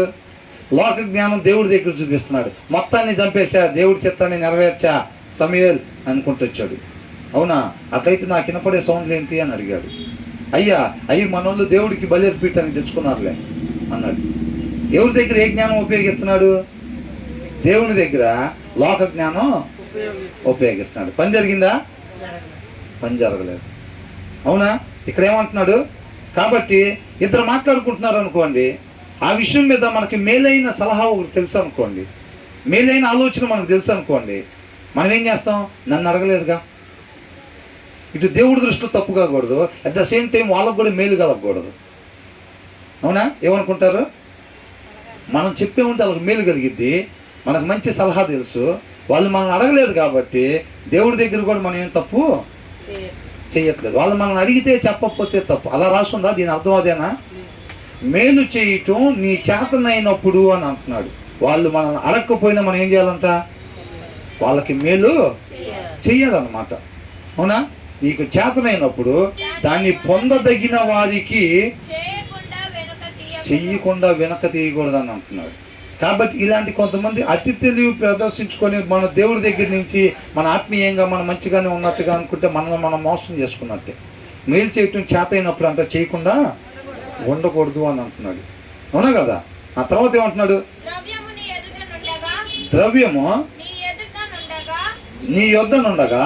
లోక జ్ఞానం దేవుడి దగ్గర చూపిస్తున్నాడు. మొత్తాన్ని చంపేశా, దేవుడి చిత్తాన్ని నెరవేర్చా సమూయేల్ అనుకుంటూ వచ్చాడు. అవునా, అట్లయితే నాకు వినపడే సౌండ్లు ఏంటి అని అడిగాడు. అయ్యా మనోళ్ళు దేవుడికి బలి అర్పించడానికి తెచ్చుకున్నారులే అన్నాడు. ఎవరి దగ్గర ఏ జ్ఞానం ఉపయోగిస్తున్నాడు, దేవుని దగ్గర లోక జ్ఞానం ఉపయోగిస్తున్నాడు. పని జరిగిందా, పని జరగలేదు. అవునా, ఇక్కడ ఏమంటున్నాడు, కాబట్టి ఇద్దరు మాట్లాడుకుంటున్నారు అనుకోండి, ఆ విషయం మీద మనకి మేలైన సలహా ఒకటి తెలుసు అనుకోండి, మేలైన ఆలోచన మనకు తెలుసు అనుకోండి, మనం ఏం చేస్తాం, నన్ను అడగలేదుగా. ఇటు దేవుడి దృష్టిలో తప్పు కాకూడదు, అట్ ద సేమ్ టైం వాళ్ళకు కూడా మేలు కలగకూడదు. అవునా, ఏమనుకుంటారు, మనం చెప్పే ఉంటే వాళ్ళకి మేలు కలిగిద్ది, మనకు మంచి సలహా తెలుసు, వాళ్ళు మనల్ని అడగలేదు కాబట్టి దేవుడి దగ్గర కూడా మనం ఏం తప్పు చేయట్లేదు. వాళ్ళు మనల్ని అడిగితే చెప్పకపోతే తప్పు. అలా రాసుందా, దీని అర్థం అదేనా? మేలు చేయటం నీ చేతనైనప్పుడు అని అంటున్నాడు. వాళ్ళు మనల్ని అడగకపోయినా మనం ఏం చేయాలంట, వాళ్ళకి మేలు చెయ్యాలన్నమాట. అవునా, నీకు చేతనైనప్పుడు దాన్ని పొందదగిన వారికి చెయ్యకుండా వెనక తీయకూడదు అని అంటున్నాడు. కాబట్టి ఇలాంటి కొంతమంది అతి తెలివి ప్రదర్శించుకొని మన దేవుడి దగ్గర నుంచి మన ఆత్మీయంగా మనం మంచిగానే ఉన్నట్టుగా అనుకుంటే మనం మోసం చేసుకున్నట్టే. మేలు చేయటం చేత అయినప్పుడు అంతా చేయకుండా ఉండకూడదు అని అంటున్నాడు. అవునా కదా. ఆ తర్వాత ఏమంటున్నాడు, ద్రవ్యము నీ యొద్దనుండగా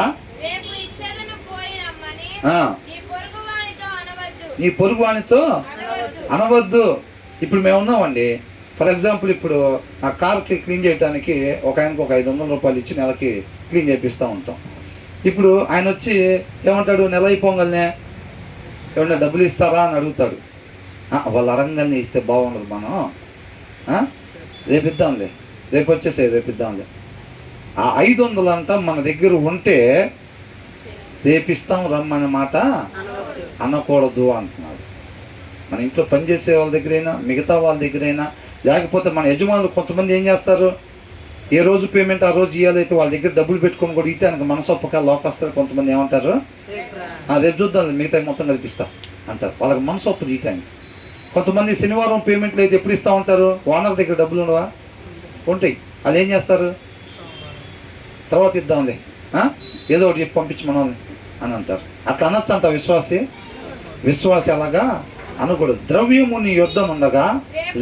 నీ పొరుగు వానితో అనవద్దు. ఇప్పుడు మేము ఉన్నామండి, ఫర్ ఎగ్జాంపుల్ ఇప్పుడు ఆ కార్కి క్లీన్ చేయడానికి ఒక ఆయనకు ఒక 500 రూపాయలు ఇచ్చి నెలకి క్లీన్ చేపిస్తూ ఉంటాం. ఇప్పుడు ఆయన వచ్చి ఏమంటాడు, నెల అయిపోగానే ఏమన్నా డబ్బులు ఇస్తారా అని అడుగుతాడు. వాళ్ళు అడగగానే ఇస్తే బాగుండదు, మనం రేపు ఇద్దాంలే, రేపు వచ్చేసే రేపు ఇద్దాంలే. ఆ 500 అంట మన దగ్గర ఉంటే రేపిస్తాం రమ్మనే మాట అనకూడదు అంటున్నాడు. మన ఇంట్లో పనిచేసే వాళ్ళ దగ్గరైనా మిగతా వాళ్ళ దగ్గరైనా, లేకపోతే మన యజమానులు కొంతమంది ఏం చేస్తారు, ఏ రోజు పేమెంట్ ఆ రోజు ఇవ్వాలైతే వాళ్ళ దగ్గర డబ్బులు పెట్టుకొని కూడా ఇవ్వడానికి మనసొప్పక లోకొస్తారు. కొంతమంది ఏమంటారు, రేపు చూద్దాం మిగతా మొత్తం కల్పిస్తా అంటారు, వాళ్ళకి మనసొప్పు ఇవ్వటానికి. కొంతమంది శనివారం పేమెంట్లు అయితే ఎప్పుడు ఇస్తూ ఉంటారు, ఓనర్ దగ్గర డబ్బులు ఉండవా, ఉంటాయి, వాళ్ళు ఏం చేస్తారు, తర్వాత ఇద్దాంలే ఏదో ఒకటి చెప్పి పంపించి మనల్ని అని అంటారు. అట్లా అనొచ్చు అంట విశ్వాసి అలాగా అనకూడదు. ద్రవ్యము నీ యొద్దనుండగా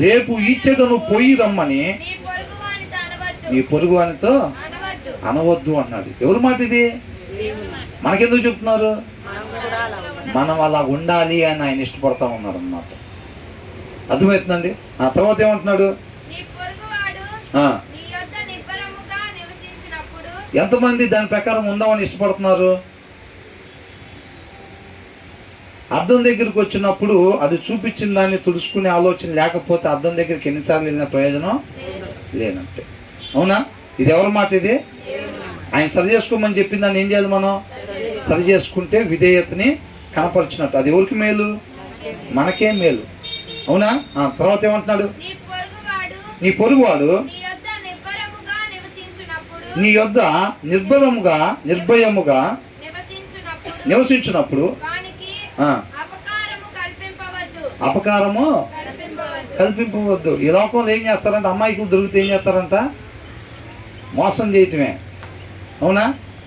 రేపు ఇచ్చేదను పోయి రమ్మని నీ పొరుగు వానితో అనవద్దు అన్నాడు. ఎవరి మాట ఇది, మనకెందుకు చెప్తున్నారు, మనం అలా ఉండాలి అని ఆయన ఇష్టపడతా ఉన్నాడు అన్నమాట. అర్థమవుతుందండి. ఆ తర్వాత ఏమంటున్నాడు, ఎంతమంది దాని ప్రకారం ఉందామని ఇష్టపడుతున్నారు. అద్దం దగ్గరికి వచ్చినప్పుడు అది చూపించిన దాన్ని తుడుచుకునే ఆలోచన లేకపోతే అద్దం దగ్గరికి ఎన్నిసార్లు వెళ్ళిన ప్రయోజనం లేనంటే. అవునా, ఇది ఎవరి మాట, ఇది ఆయన సరి చేసుకోమని చెప్పిన దాన్ని ఏం చేయాలి, మనం సరి చేసుకుంటే విధేయతని కనపరిచినట్టు. అది ఎవరికి మేలు, మనకే మేలు. అవునా. తర్వాత ఏమంటున్నాడు, నీ పొరుగువాడు నీ యొద్ద నిర్భయముగా నివసించినప్పుడు అపకారము కల్పింపవద్దు. ఈ లోకంలో ఏం చేస్తారంటే, అమ్మాయికులు దొరికితే ఏం చేస్తారంట, మోసం చేయటమే. అవునా,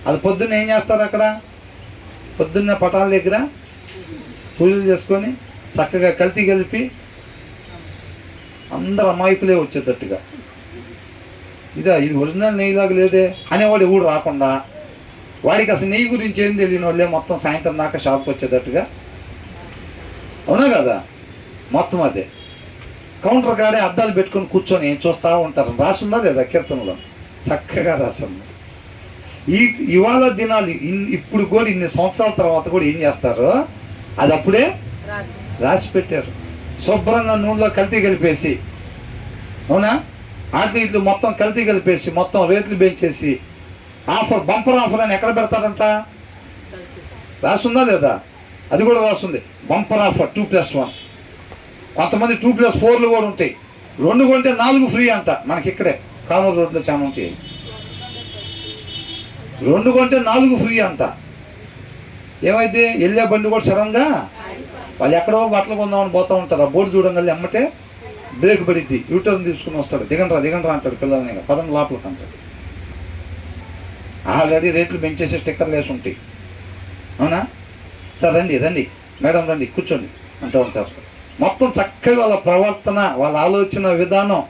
అది పొద్దున్న ఏం చేస్తారు, అక్కడ పొద్దున్న పటాల దగ్గర పూజలు చేసుకొని చక్కగా కల్తీ కలిపి అందరు అమాయకులే వచ్చేటట్టుగా, ఇది ఒరిజినల్ నెయ్యిలాగా లేదే అనేవాడు ఎవడు రాకుండా, వాడికి అసలు నెయ్యి గురించి ఏం తెలియని వాళ్ళే మొత్తం సాయంత్రం దాకా షాప్కి వచ్చేటట్టుగా. అవునా కదా. మొత్తం అదే కౌంటర్ కాడే అద్దాలు పెట్టుకొని కూర్చొని చూస్తూ ఉంటారు. రాసుందా లేదా కీర్తనలో, చక్కగా రాసింది. ఇవాళ దినాలు ఇప్పుడు కూడా ఇన్ని సంవత్సరాల తర్వాత కూడా ఏం చేస్తారు, అది అప్పుడే రాసి పెట్టారు. శుభ్రంగా నూనెలో కల్తీ కలిపేసి, అవునా, ఆటలు ఇట్లు మొత్తం కల్తీ కలిపేసి మొత్తం రేట్లు పెంచేసి ఆఫర్, బంపర్ ఆఫర్ అని ఎక్కడ పెడతారంట, రాసుందా లేదా, అది కూడా రాస్తుంది. Bumper offer 2+1. కొంతమంది 2+4 కూడా ఉంటాయి. 2 కొంటే 4 ఫ్రీ అంట. మనకి ఇక్కడే కానూరు రోడ్లో చాలా ఉంటాయి. 2 కొంటే 4 ఫ్రీ అంట. ఏమైతే వెళ్ళే బండి కూడా సడన్గా వాళ్ళు ఎక్కడో బట్టలు కొందామని పోతూ ఉంటారు. ఆ బోర్డు చూడంగానే ఎమ్మటే బ్రేక్ పడిద్ది, యూటర్న్ తీసుకుని వస్తాడు. దిగండ్రా అంటాడు పిల్లల్ని, పదం లోపలికి అంటాడు. ఆల్రెడీ రేట్లు పెంచేసే స్టిక్కర్లు వేసి ఉంటాయి. అవునా? సార్ రండి మేడం రండి కూర్చోండి అంటూ ఉంటారు. మొత్తం చక్కగా వాళ్ళ ప్రవర్తన, వాళ్ళ ఆలోచన విధానం,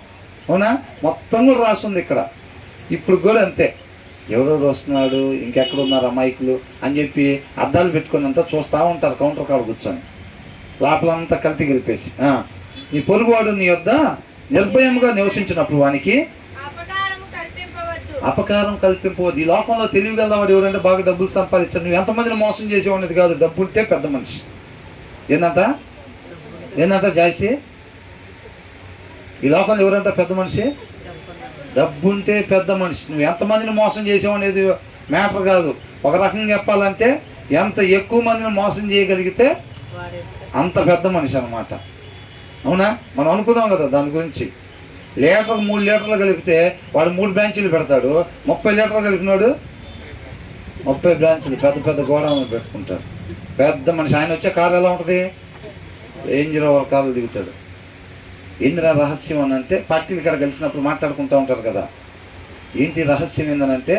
అవునా, మొత్తం కూడా రాస్తుంది ఇక్కడ. ఇప్పుడు కూడా అంతే, ఎవరెవరు వస్తున్నాడు, ఇంకెక్కడ ఉన్నారు అమాయకులు అని చెప్పి అద్దాలు పెట్టుకుని అంతా చూస్తూ ఉంటారు కౌంటర్ కాడ కూర్చొని, లోపలంతా కల్తీ గెలిపేసి. నీ పొరుగువాడు నీ వద్ద నిర్భయంగా నివసించినప్పుడు వానికి అపకారం కల్పింపవద్దు. ఈ లోకంలో తెలియగలవాడు ఎవరంటే బాగా డబ్బులు సంపాదించారు. నువ్వు ఎంతమందిని మోసం చేసేవాడిది కాదు, డబ్బు ఉంటే పెద్ద మనిషి. ఏందంట జాయిసి? ఈ లోకంలో ఎవరంట పెద్ద మనిషి? డబ్బు ఉంటే పెద్ద మనిషి. నువ్వు ఎంతమందిని మోసం చేసావు అనేది మ్యాటర్ కాదు. ఒక రకంగా చెప్పాలంటే ఎంత ఎక్కువ మందిని మోసం చేయగలిగితే అంత పెద్ద మనిషి అన్నమాట. అవునా? మనం అనుకున్నాం కదా దాని గురించి. లీటర్కి 3 లీటర్లు కలిపితే వాడు 3 బ్రాంచీలు పెడతాడు. 30 లీటర్లు కలిపినాడు 30 బ్రాంచీలు, పెద్ద గోడౌన్లు పెట్టుకుంటాడు. పెద్ద మనిషి. ఆయన వచ్చే కారు ఎలా ఉంటుంది? రేంజ్ రోవర్ కారులు దిగుతాడు. ఏందిరా రహస్యం అని అంటే, పార్టీలు ఇక్కడ కలిసినప్పుడు మాట్లాడుకుంటూ ఉంటారు కదా, ఏంటి రహస్యం ఏందనంటే,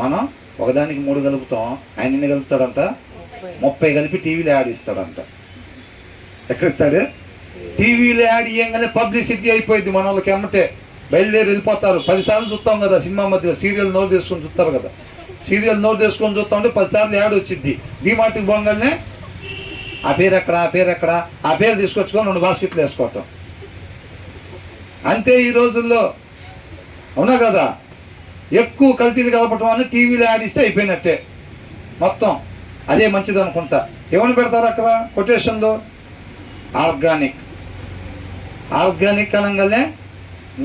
మనం ఒకదానికి 3 కలుపుతాం, ఆయన ఎన్ని కలుపుతాడంట? 30 కలిపి టీవీలో యాడ్ ఇస్తాడంట. ఎక్కడిస్తాడు? టీవీలో యాడ్ ఇయ్యంగానే పబ్లిసిటీ అయిపోయింది. మన వాళ్ళకి ఎమ్మటే బయలుదేరి వెళ్ళిపోతారు. 10 సార్లు చూస్తాం కదా సినిమా మధ్యలో, సీరియల్ నోట్ చేసుకొని చూస్తారు కదా, సీరియల్ నోట్ చేసుకొని చూస్తా ఉంటే 10 సార్లు యాడ్ వచ్చింది. డీమార్ట్కి పోగానే ఆ పేరు ఎక్కడ, ఆ పేరు తీసుకొచ్చుకొని 2 బాస్కెట్లు వేసుకోవటం. అంతే ఈ రోజుల్లో. అవునా కదా? ఎక్కువ కల్తీలు కలపటం అని టీవీలో యాడ్ ఇస్తే అయిపోయినట్టే మొత్తం. అదే మంచిది అనుకుంటా. ఏమని పెడతారు అక్కడ కొటేషన్లో? ఆర్గానిక్ అనగానే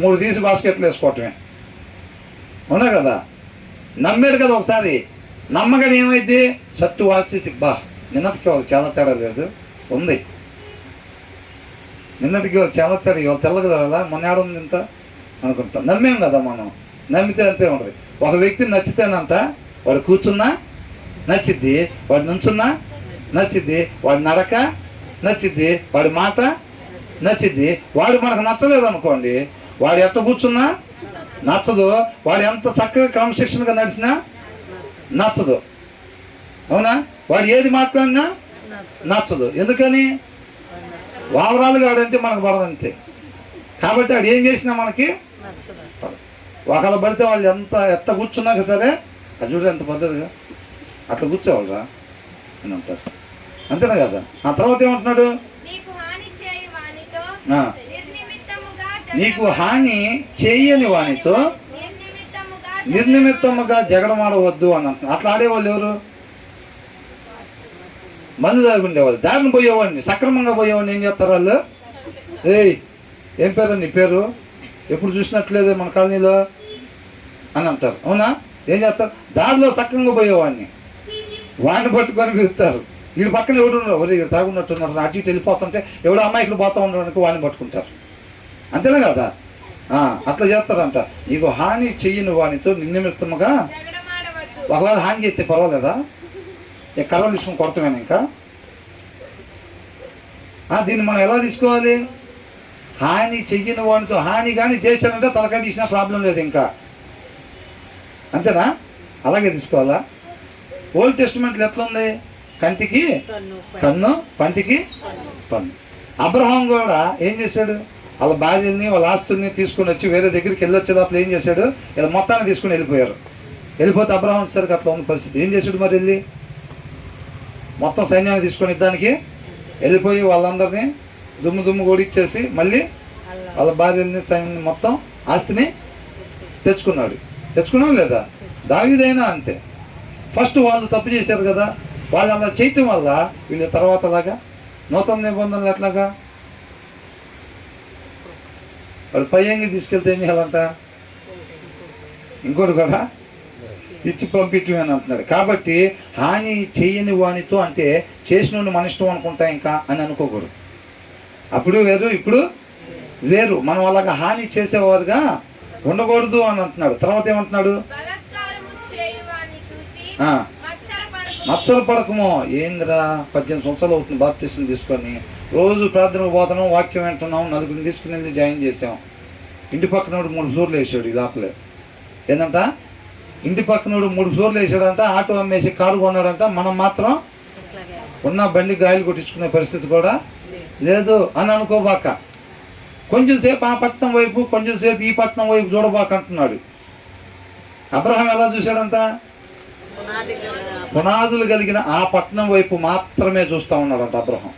3 తీసి బాస్కెట్లు వేసుకోవటమే. అవునా కదా? నమ్మాడు కదా ఒకసారి. నమ్మగానే ఏమైంది? షర్టు వాష్ చేసి నిన్నటికి వాళ్ళు చాలా తేడా లేదు ఉంది. నిన్నటికి వాళ్ళు చాలా తేడా, ఇవాళ తెల్లగా కదా, మొన్న ఏడుంది ఇంత అనుకుంటాం. నమ్మేం కదా మనం. నమ్మితే అంతే ఉంటుంది. ఒక వ్యక్తిని నచ్చితేనంత వాడు కూర్చున్నా నచ్చిద్ది, వాడు నుంచున్నా నచ్చిద్ది, వాడి నడక నచ్చిద్ది, వాడి మాట నచ్చిద్ది. వాడు మనకు నచ్చలేదు అనుకోండి, వాడు ఎంత కూర్చున్నా నచ్చదు, వాడు ఎంత చక్కగా క్రమశిక్షణగా నడిచినా నచ్చదు. అవునా? వాడు ఏది మాట్లాడినా నచ్చదు. ఎందుకని? ఓవరాల్గా ఆడంటే మనకు పడదంతే. కాబట్టి వాడు ఏం చేసినా మనకి ఒకళ్ళు పడితే వాళ్ళు ఎట్ట కూర్చున్నాక సరే, అది చూడ ఎంత పద్ధతిగా అట్లా కూర్చోవాలరా అని అంటారు. అంతేనా కదా? ఆ తర్వాత ఏమంటున్నాడు? నీకు హాని చేయని వానితో నిర్నిమిత్తముగా జగడమాడవద్దు అని అంటున్నాడు. అట్లా ఆడేవాళ్ళు ఎవరు? మందు తాగుండేవాళ్ళు. దారిని పోయేవాడిని, సక్రమంగా పోయేవాడిని ఏం చేస్తారు వాళ్ళు? ఏం పేరు నీ పేరు, ఎప్పుడు చూసినట్లేదే మన కాలనీలో అని అంటారు. అవునా? ఏం చేస్తారు? దారిలో సక్రంగా పోయేవాడిని వాడిని పట్టుకొని పిలుస్తారు. వీడి పక్కన ఎవడు ఉన్నారు, వీడు తాగున్నట్టున్నారు, అటు ఇటు వెళ్ళిపోతుంటే ఎవడో అమ్మాయిలు పోతా ఉండడానికి వాడిని పట్టుకుంటారు. అంతేనా కదా? అట్లా చేస్తారంట. నీకు హాని చెయ్యని వానితో నిర్నిమిత్తముగా. ఒకవేళ హాని చేస్తే పర్వాలేదా? కర్రలు తీసుకుని కొడతామేనా ఇంకా? దీన్ని మనం ఎలా తీసుకోవాలి? హాని చెయ్యని వానితో. హాని కానీ చేశానంటే తలకాయ తీసినా ప్రాబ్లం లేదు ఇంకా. అంతేనా? అలాగే తీసుకోవాలా? ఓల్డ్ టెస్టిమెంట్లో ఎట్లా ఉంది? కంటికి కన్ను, పంటికి పన్ను. అబ్రహాం కూడా ఏం చేశాడు? వాళ్ళ భార్యల్ని, వాళ్ళ ఆస్తుల్ని తీసుకుని వచ్చి వేరే దగ్గరికి వెళ్ళొచ్చేటప్పుడు ఏం చేశాడు? ఇలా మొత్తాన్ని తీసుకుని వెళ్ళిపోయారు. వెళ్ళిపోతే అబ్రహాం వచ్చేసరికి అట్లా ఉన్న పరిస్థితి. ఏం చేశాడు మరి? వెళ్ళి మొత్తం సైన్యాన్ని తీసుకొని యుద్ధానికి వెళ్ళిపోయి వాళ్ళందరినీ దుమ్ము ఓడిచ్చేసి మళ్ళీ వాళ్ళ భార్యల్ని, సైన్యం మొత్తం ఆస్తిని తెచ్చుకున్నాడు. తెచ్చుకున్నాం లేదా? దావీదైనా అంతే. ఫస్ట్ వాళ్ళు తప్పు చేశారు కదా, వాళ్ళు అలా చేయటం వల్ల వీళ్ళు తర్వాత లాగా నూతన నిబంధనలు ఎట్లాగా వాడు పయ్యంగి తీసుకెళ్తే ఏం చేయాలంట? ఇంకోటి కూడా ఇచ్చి పంపించమని అంటున్నాడు. కాబట్టి హాని చేయని వానితో అంటే చేసిన మన ఇష్టం అనుకుంటా ఇంకా అని అనుకోకూడదు. అప్పుడు వేరు, ఇప్పుడు వేరు. మనం అలాగా హాని చేసేవారుగా ఉండకూడదు అని అంటున్నాడు. తర్వాత ఏమంటున్నాడు? బలాత్కారము చేయువాని చూచి ఆ, మత్సరపడకుము. మత్సర పడకమో. ఏందిరా 18 సంవత్సరాలు అవుతుంది బాప్టిస్టుని తీసుకొని, రోజు ప్రార్థనకు పోతున్నాం, వాక్యం వింటున్నాం, నలుగురిని తీసుకుని వెళ్ళి జాయిన్ చేసాం. ఇంటి పక్కనోడు 3 ఫ్లోర్లు వేసాడు ఈ లోపలే. ఏంటంట? ఇంటి పక్కనోడు 3 ఫ్లోర్లు వేసాడంట, ఆటో అమ్మేసి కారు కొన్నాడంట. మనం మాత్రం ఉన్న బండి గాయలు కొట్టించుకునే పరిస్థితి కూడా లేదు అని అనుకోబాక. కొంచెం సేపు ఆ పట్టణం వైపు, కొంచెం సేపు ఈ పట్టణం వైపు చూడబాక అంటున్నాడు. అబ్రహాం ఎలా చూశాడంట? పునాదులు కలిగిన ఆ పట్టణం వైపు మాత్రమే చూస్తూ ఉన్నాడంట అబ్రహాం.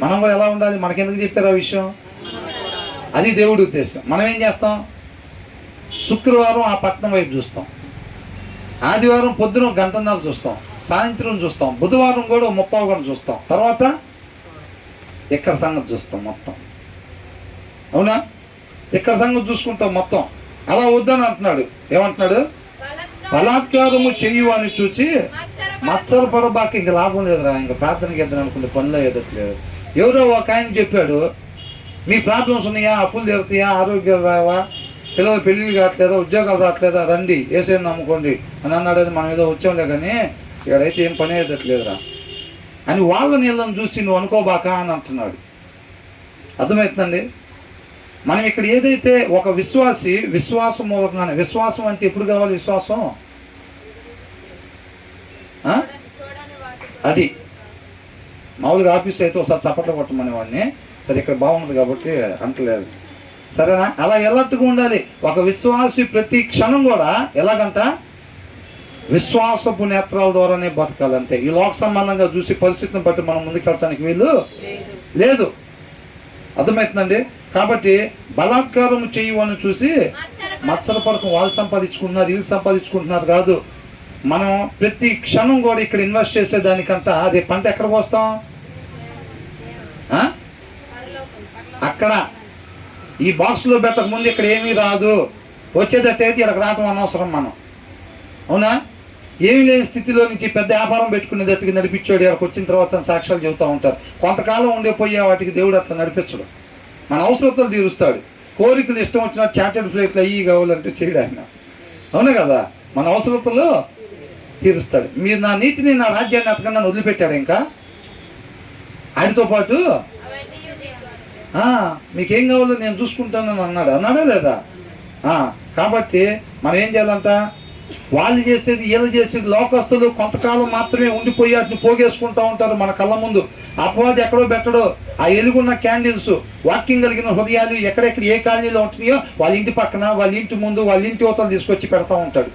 మనం కూడా ఎలా ఉండాలి? మనకెందుకు చెప్పారు ఆ విషయం? అది దేవుడి ఉద్దేశం. మనం ఏం చేస్తాం? శుక్రవారం ఆ పట్టణం వైపు చూస్తాం, ఆదివారం పొద్దున 1 గంటన్నర చూస్తాం, సాయంత్రం చూస్తాం, బుధవారం కూడా 30 గంటలు చూస్తాం, తర్వాత ఇక్కడ సంగతి చూస్తాం మొత్తం. అవునా? ఇక్కడ సంగతి చూసుకుంటాం మొత్తం. అలా వద్దని అంటున్నాడు. ఏమంటున్నాడు? బలాత్కారము చెయ్యు అని చూచి మత్సరపడబాక. ఇంక లాభం లేదురా, ఇంకా ప్రార్థనకి ఎద్దాను అనుకుంటే పనిలో ఎదట్లేదు. ఎవరో ఒక ఆయన చెప్పాడు, మీ ప్రాబ్లమ్స్ ఉన్నాయా, అప్పులు తీరుతాయా, ఆరోగ్యాలు రావా, పిల్లలు పెళ్ళిళ్ళు కావట్లేదా, ఉద్యోగాలు రావట్లేదా, రండి ఏసైని నమ్ముకోండి అని అన్నాడు. అది మనం ఏదో వచ్చాంలే కానీ ఇక్కడైతే ఏం పని అయ్యేటట్లేదురా అని వాళ్ళ నీళ్ళని చూసి నువ్వు అనుకోబాక అని అంటున్నాడు. అర్థమవుతుందండి? మనం ఇక్కడ ఏదైతే ఒక విశ్వాసి విశ్వాసం మూలకంగానే, విశ్వాసం అంటే ఎప్పుడు కావాలి విశ్వాసం? అది మామూలుగా ఆఫీస్ అయితే ఒకసారి చప్పట్లు కొట్టమని వాడిని, సరే ఇక్కడ బాగుంది కాబట్టి అంటలేదు, సరేనా? అలా ఎలర్ట్గా ఉండాలి ఒక విశ్వాసి. ప్రతి క్షణం కూడా ఎలాగంట? విశ్వాసపు నేత్రాల ద్వారానే బతకాలంతే. ఈ లోక సంబంధంగా చూసి పరిస్థితిని బట్టి మనం ముందుకెళ్ళటానికి వీలు లేదు. అర్థమవుతుందండి? కాబట్టి బలాత్కారం చేయవని చూసి మత్సరపడకం. వాళ్ళు సంపాదించుకుంటున్నారు, వీళ్ళు సంపాదించుకుంటున్నారు కాదు. మనం ప్రతి క్షణం కూడా ఇక్కడ ఇన్వెస్ట్ చేసేదానికంట రేపు పంట ఎక్కడికి వస్తాం? అక్కడ ఈ బాక్స్లో పెట్టక ముందు ఇక్కడ ఏమీ రాదు. వచ్చేటట్టయితే ఇక్కడికి రావటం అనవసరం మనం. అవునా? ఏమీ లేని స్థితిలో నుంచి పెద్ద వ్యాపారం పెట్టుకునేటట్టుగా నడిపించాడు. ఇక్కడికి వచ్చిన తర్వాత సాక్ష్యాలు చెబుతూ ఉంటారు. కొంతకాలం ఉండిపోయే వాటికి దేవుడు అట్లా నడిపించడు. మన అవసరతలు తీరుస్తాడు. కోరికలు ఇష్టం వచ్చినట్టు చార్టెడ్ ఫ్లైట్లు అయ్యి కావాలంటే చేయడు ఆయన. అవునా కదా? మన అవసరతలు తీరుస్తాడు. మీరు నా నీతిని, నా రాజ్యాన్ని అతకన్నా నన్ను వదిలిపెట్టాడు. ఇంకా ఆయనతో పాటు మీకేం కావాలో నేను చూసుకుంటానని అన్నాడా లేదా? కాబట్టి మనం ఏం చేయాలంట? వాళ్ళు చేసేది, వీళ్ళు చేసేది, లోకస్తులు కొంతకాలం మాత్రమే ఉండిపోయి వాటిని పోగేసుకుంటూ ఉంటారు మన కళ్ళ ముందు. అపవాది ఎక్కడో పెట్టడో ఆ ఎలుగున్న క్యాండిల్స్, వాక్యం కలిగిన హృదయాలు ఎక్కడెక్కడ ఏ కాలనీలో ఉంటున్నాయో వాళ్ళ ఇంటి పక్కన, వాళ్ళ ఇంటి ముందు, వాళ్ళ ఇంటి యువతలు తీసుకొచ్చి పెడతా ఉంటాడు.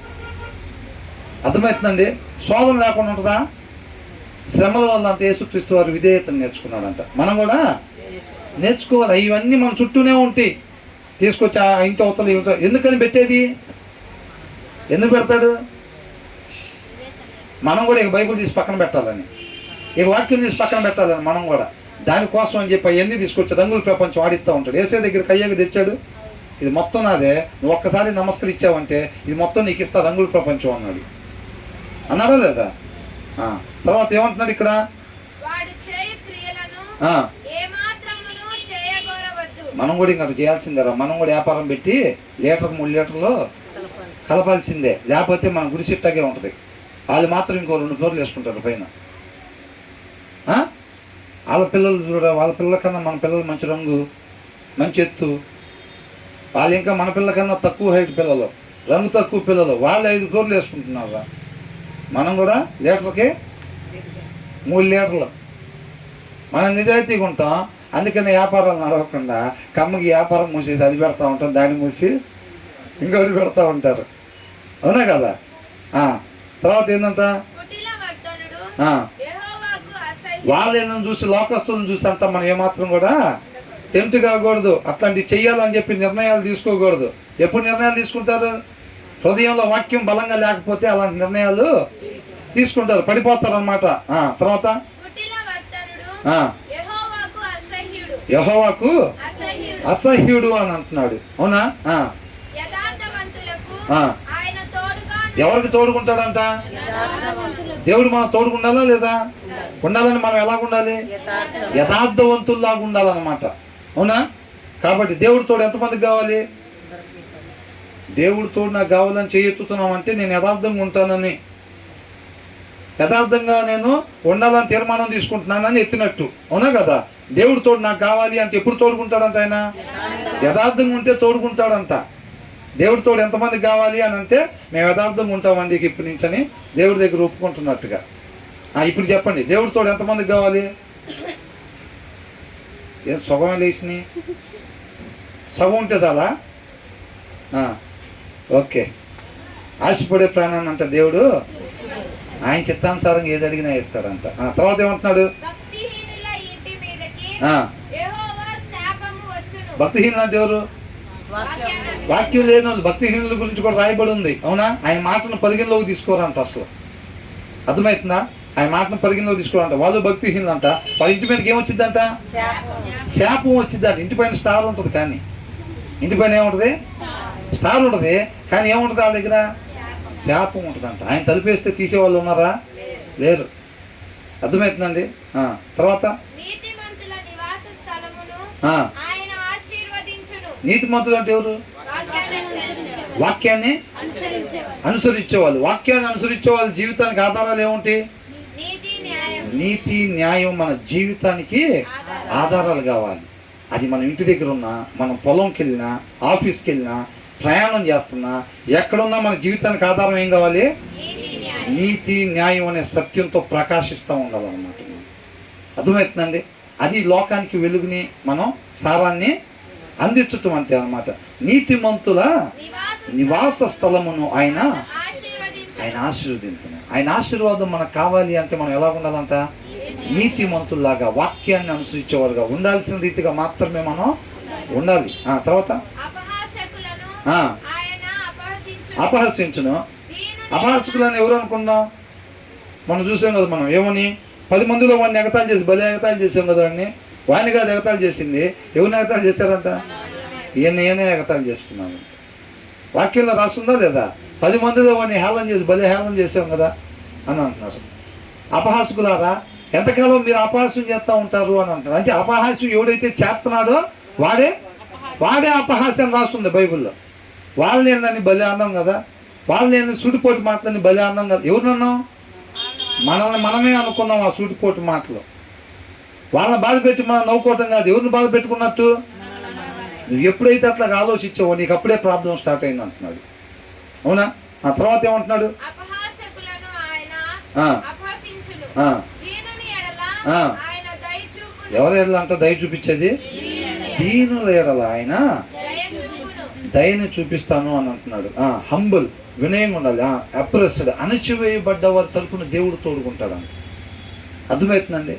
అర్థమవుతుందండి? శోధన లేకుండా ఉంటుందా? శ్రమల వల్ల అంత యేసుక్రీస్తు వారు విధేయతను నేర్చుకున్నాడంట. మనం కూడా నేర్చుకోవాలి. ఇవన్నీ మన చుట్టూనే ఉంటాయి. తీసుకొచ్చి ఆ ఇంటి అవతల ఎందుకని పెట్టేది? ఎందుకు పెడతాడు? మనం కూడా ఇక బైబిల్ తీసి పక్కన పెట్టాలని, ఇక వాక్యం తీసి పక్కన పెట్టాలని మనం కూడా దానికోసం అని చెప్పి అవన్నీ తీసుకొచ్చి రంగుల ప్రపంచం ఆడిస్తూ ఉంటాడు. ఏసే దగ్గరికి అయ్యాక తెచ్చాడు, ఇది మొత్తం నాదే, నువ్వు ఒక్కసారి నమస్కరించావంటే ఇది మొత్తం నీకు ఇస్తా రంగుల ప్రపంచం అన్నాడు. అన్నాడా లేదా? తర్వాత ఏమంటున్నాడు ఇక్కడ? మనం కూడా ఇంకా చేయాల్సిందేరా. మనం కూడా వ్యాపారం పెట్టి లీటర్కి 3 లీటర్లు కలపాల్సిందే. లేకపోతే మన గుడిసిట్టాగే ఉంటుంది. వాళ్ళు మాత్రం ఇంకో 2 ఫ్లోర్లు వేసుకుంటారు పైన. వాళ్ళ పిల్లలు చూడ, వాళ్ళ పిల్లల కన్నా మన పిల్లలు మంచి రంగు, మంచి ఎత్తు. వాళ్ళు ఇంకా మన పిల్లల కన్నా తక్కువ హైట్ పిల్లలు, రంగు తక్కువ పిల్లలు. వాళ్ళు 5 ఫ్లోర్లు వేసుకుంటున్నారు. మనం కూడా లీటర్కి 3 లీటర్లు. మనం నిజాయితీగా ఉంటాం. అందుకని వ్యాపారాలు నడవకుండా కమ్మకి వ్యాపారం మూసేసి అది పెడతా ఉంటాం, దాన్ని మూసి ఇంకోటి పెడతా ఉంటారు. అవునా కదా? తర్వాత ఏంటంట? వాళ్ళు ఏందని చూసి, లోకస్తులను చూసి అంతా మనం ఏమాత్రం కూడా టెంప్ట్ కాకూడదు. అట్లాంటివి చెయ్యాలని చెప్పి నిర్ణయాలు తీసుకోకూడదు. ఎప్పుడు నిర్ణయాలు తీసుకుంటారు? హృదయంలో వాక్యం బలంగా లేకపోతే అలాంటి నిర్ణయాలు తీసుకుంటారు, పడిపోతారు అన్నమాట. తర్వాత యెహోవాకు అసహ్యుడు అని అంటున్నాడు. అవునా? ఎవరికి తోడుకుంటాడంట? దేవుడు మనం తోడుకుండాలా లేదా? ఉండాలని మనం ఎలాగుండాలి? యథార్థవంతుల్లాగా ఉండాలన్నమాట. అవునా? కాబట్టి దేవుడి తోడు ఎంతమందికి కావాలి? దేవుడి తోడు నాకు కావాలని చేయెత్తుతున్నాం అంటే నేను యథార్థంగా ఉంటానని, యథార్థంగా నేను ఉండాలని తీర్మానం తీసుకుంటున్నానని ఎత్తినట్టు, అవునా కదా? దేవుడి తోడు నాకు కావాలి అంటే ఎప్పుడు తోడుకుంటాడంట ఆయన? యథార్థంగా ఉంటే తోడుకుంటాడంట. దేవుడి తోడు ఎంతమందికి కావాలి అని అంటే మేము యథార్థంగా ఉంటామండి ఇప్పటి నుంచి అని దేవుడి దగ్గర ఒప్పుకుంటున్నట్టుగా. ఇప్పుడు చెప్పండి, దేవుడి తోడు ఎంతమందికి కావాలి? ఏం సగమే లేచినాయి? సగం ఉంటే చాలా? ఓకే. ఆశపడే ప్రాణాన్ని అంట దేవుడు ఆయన చిత్తానుసారంగా ఏది అడిగినా ఇస్తాడంట. తర్వాత ఏమంటున్నాడు? భక్తిహీనులు అంటే ఎవరు? వాక్యం లేని వాళ్ళు. భక్తిహీనుల గురించి కూడా రాయబడి ఉంది, అవునా? ఆయన మాటను పరిగణలోకి తీసుకోరంట. అసలు అర్థమవుతుందా? ఆయన మాటను పరిగణలోకి తీసుకోరంట. వాళ్ళు భక్తిహీనులు అంట. వాళ్ళ ఇంటి మీదకి ఏమొచ్చిందంట? శాపం వచ్చిందంట. ఇంటి పైన స్టార్ ఉంటుంది, కానీ ఇంటి పైన ఏముంటుంది? స్టార్ ఉంటుంది, కానీ ఏముంటుంది వాళ్ళ దగ్గర? శాపం ఉంటుందంట. ఆయన తలుపేస్తే తీసేవాళ్ళు ఉన్నారా? లేరు. అర్థమవుతుందండి? తర్వాత నీతిమంతులు అంటే ఎవరు? వాక్యాన్ని అనుసరించేవాళ్ళు. వాక్యాన్ని అనుసరించే వాళ్ళ జీవితానికి ఆధారాలు ఏముంటాయి? నీతి, న్యాయం మన జీవితానికి ఆధారాలు కావాలి. అది మనం ఇంటి దగ్గర ఉన్నా, మనం పొలంకి వెళ్ళినా, ఆఫీస్కి వెళ్ళినా, ప్రయాణం చేస్తున్నా, ఎక్కడున్నా మన జీవితానికి ఆధారం ఏం కావాలి? నీతి, న్యాయం అనే సత్యంతో ప్రకాశిస్తూ ఉండాలన్నమాట. అర్థమవుతుందండి? అది లోకానికి వెలుగుని, మనం సారాన్ని అందించటం అంటే అన్నమాట. నీతిమంతుల నివాస స్థలమును ఆయన ఆశీర్వదించును. ఆయన ఆశీర్వాదం మనకు కావాలి అంటే మనం ఎలా ఉండాలంట? నీతిమంతుల్లాగా, వాక్యాన్ని అనుసరించేవారుగా, ఉండాల్సిన రీతిగా మాత్రమే మనం ఉండాలి. తర్వాత అపహసించును. అపహాసకులని ఎవరు అనుకున్నాం? మనం చూసాం కదా. మనం ఏమని 10 మందిలో వాడిని ఎగతాళి చేసి భలే ఎగతాళి చేసాం కదా. వాడిని కాదు ఎగతాళి చేసింది, ఎవరిని ఎగతాళి చేశారంట? ఈయన ఎగతాళి చేసుకున్నాను. వాక్యంలో రాస్తుందా లేదా? 10 మందిలో వాడిని హేళన చేసి భలే హేళన చేసాం కదా అని అంటున్నారు. అపహాసకులారా, ఎంతకాలం మీరు అపహాస్యం చేస్తూ ఉంటారు అని అంటారు. అంటే అపహాస్యం ఎవడైతే చేస్తున్నాడో వాడే అపహాస్యం రాస్తుంది బైబిల్లో. వాళ్ళని ఏందని భలే అన్నాం కదా, వాళ్ళని ఏంది సూటిపోటు మాటలని భలే అన్నాం కదా. ఎవరినన్నాం? మనమే అనుకున్నాం ఆ సూటిపోటు మాటలు. వాళ్ళని బాధ పెట్టి మనం నవ్వుకోవటం కాదు. ఎవరిని బాధ పెట్టుకున్నట్టు? నువ్వు ఎప్పుడైతే అట్లా ఆలోచించావో నీకు అప్పుడే ప్రాబ్లం స్టార్ట్ అయింది అంటున్నాడు, అవునా? తర్వాత ఏమంటున్నాడు? ఎవరి ఎడల అంట దయ చూపించేది? దీనుల ఎడల ఆయన దయను చూపిస్తాను అని అంటున్నాడు. హంబుల్, వినయంగా ఉండాలి. అప్రెస్డ్, అణచివేయబడ్డ వారి తరపున దేవుడు తోడుకుంటాడు అంట. అర్థమవుతుందండి?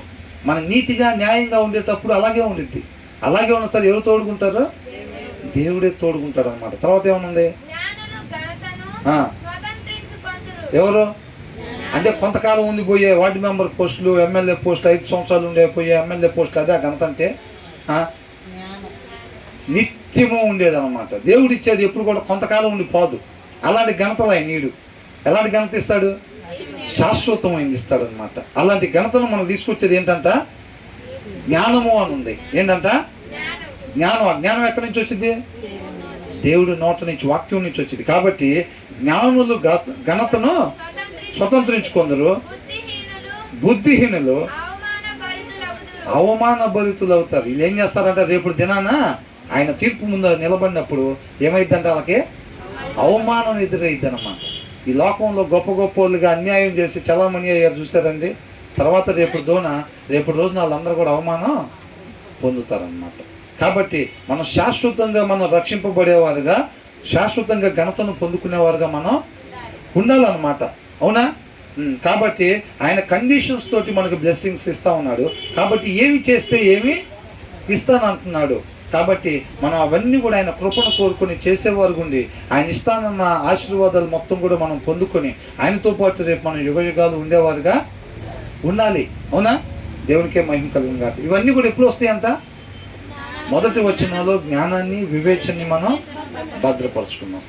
మనం నీతిగా, న్యాయంగా ఉండేటప్పుడు అలాగే ఉండిద్ది. అలాగే ఉన్న సార్ ఎవరు తోడుకుంటారో? దేవుడే తోడుకుంటాడు అనమాట. తర్వాత ఏమనుంది? ఎవరు అంటే కొంతకాలం ఉండిపోయే వార్డు మెంబర్ పోస్టులు, ఎమ్మెల్యే పోస్టులు, 5 సంవత్సరాలు ఉండిపోయే ఎమ్మెల్యే పోస్టులు, అదే ఆ ఘనత అంటే నిత్యము ఉండేదన్నమాట. దేవుడు ఇచ్చేది ఎప్పుడు కూడా కొంతకాలం ఉండిపోదు. అలాంటి ఘనతలు ఆయన నీడు. ఎలాంటి ఘనత ఇస్తాడు? శాశ్వతమైంది ఇస్తాడు అనమాట. అలాంటి ఘనతను మనం తీసుకొచ్చేది ఏంటంట? జ్ఞానము అని ఉంది. ఏంటంట? జ్ఞానం. జ్ఞానం ఎక్కడి నుంచి వచ్చింది? దేవుడి నోట నుంచి, వాక్యం నుంచి వచ్చింది. కాబట్టి జ్ఞానులు ఘనతను స్వతంత్రించుకుందరు, బుద్ధిహీనులు అవమాన భరితులు అవుతారు. వీళ్ళు ఏం చేస్తారంట? రేపు దినాన ఆయన తీర్పు ముందు నిలబడినప్పుడు ఏమైందంటే వాళ్ళకి అవమానం ఎదురైద్ది అన్నమాట. ఈ లోకంలో గొప్ప గొప్ప వాళ్ళుగా అన్యాయం చేసి చలామణి అయ్యారు చూసారండి. తర్వాత రేపు రోజున వాళ్ళందరూ కూడా అవమానం పొందుతారన్నమాట. కాబట్టి మనం శాశ్వతంగా మనం రక్షింపబడేవారుగా, శాశ్వతంగా ఘనతను పొందుకునేవారుగా మనం ఉండాలన్నమాట, అవునా? కాబట్టి ఆయన కండిషన్స్ తోటి మనకు బ్లెస్సింగ్స్ ఇస్తా ఉన్నాడు. కాబట్టి ఏమి చేస్తే ఏమి ఇస్తానంటున్నాడు. కాబట్టి మనం అవన్నీ కూడా ఆయన కృపను కోరుకొని చేసేవారు ఉండి, ఆయన ఇస్తానన్న ఆశీర్వాదాలు మొత్తం కూడా మనం పొందుకొని ఆయనతో పాటు రేపు మనం యుగయుగాలు ఉండేవారుగా ఉండాలి, అవునా? దేవునికే మహిమ కలుగును గాక. ఇవన్నీ కూడా ఎప్పుడు వస్తాయి అంట? మొదటి వచనంలో జ్ఞానాన్ని, వివేచనని మనం భద్రపరుచుకున్నాం.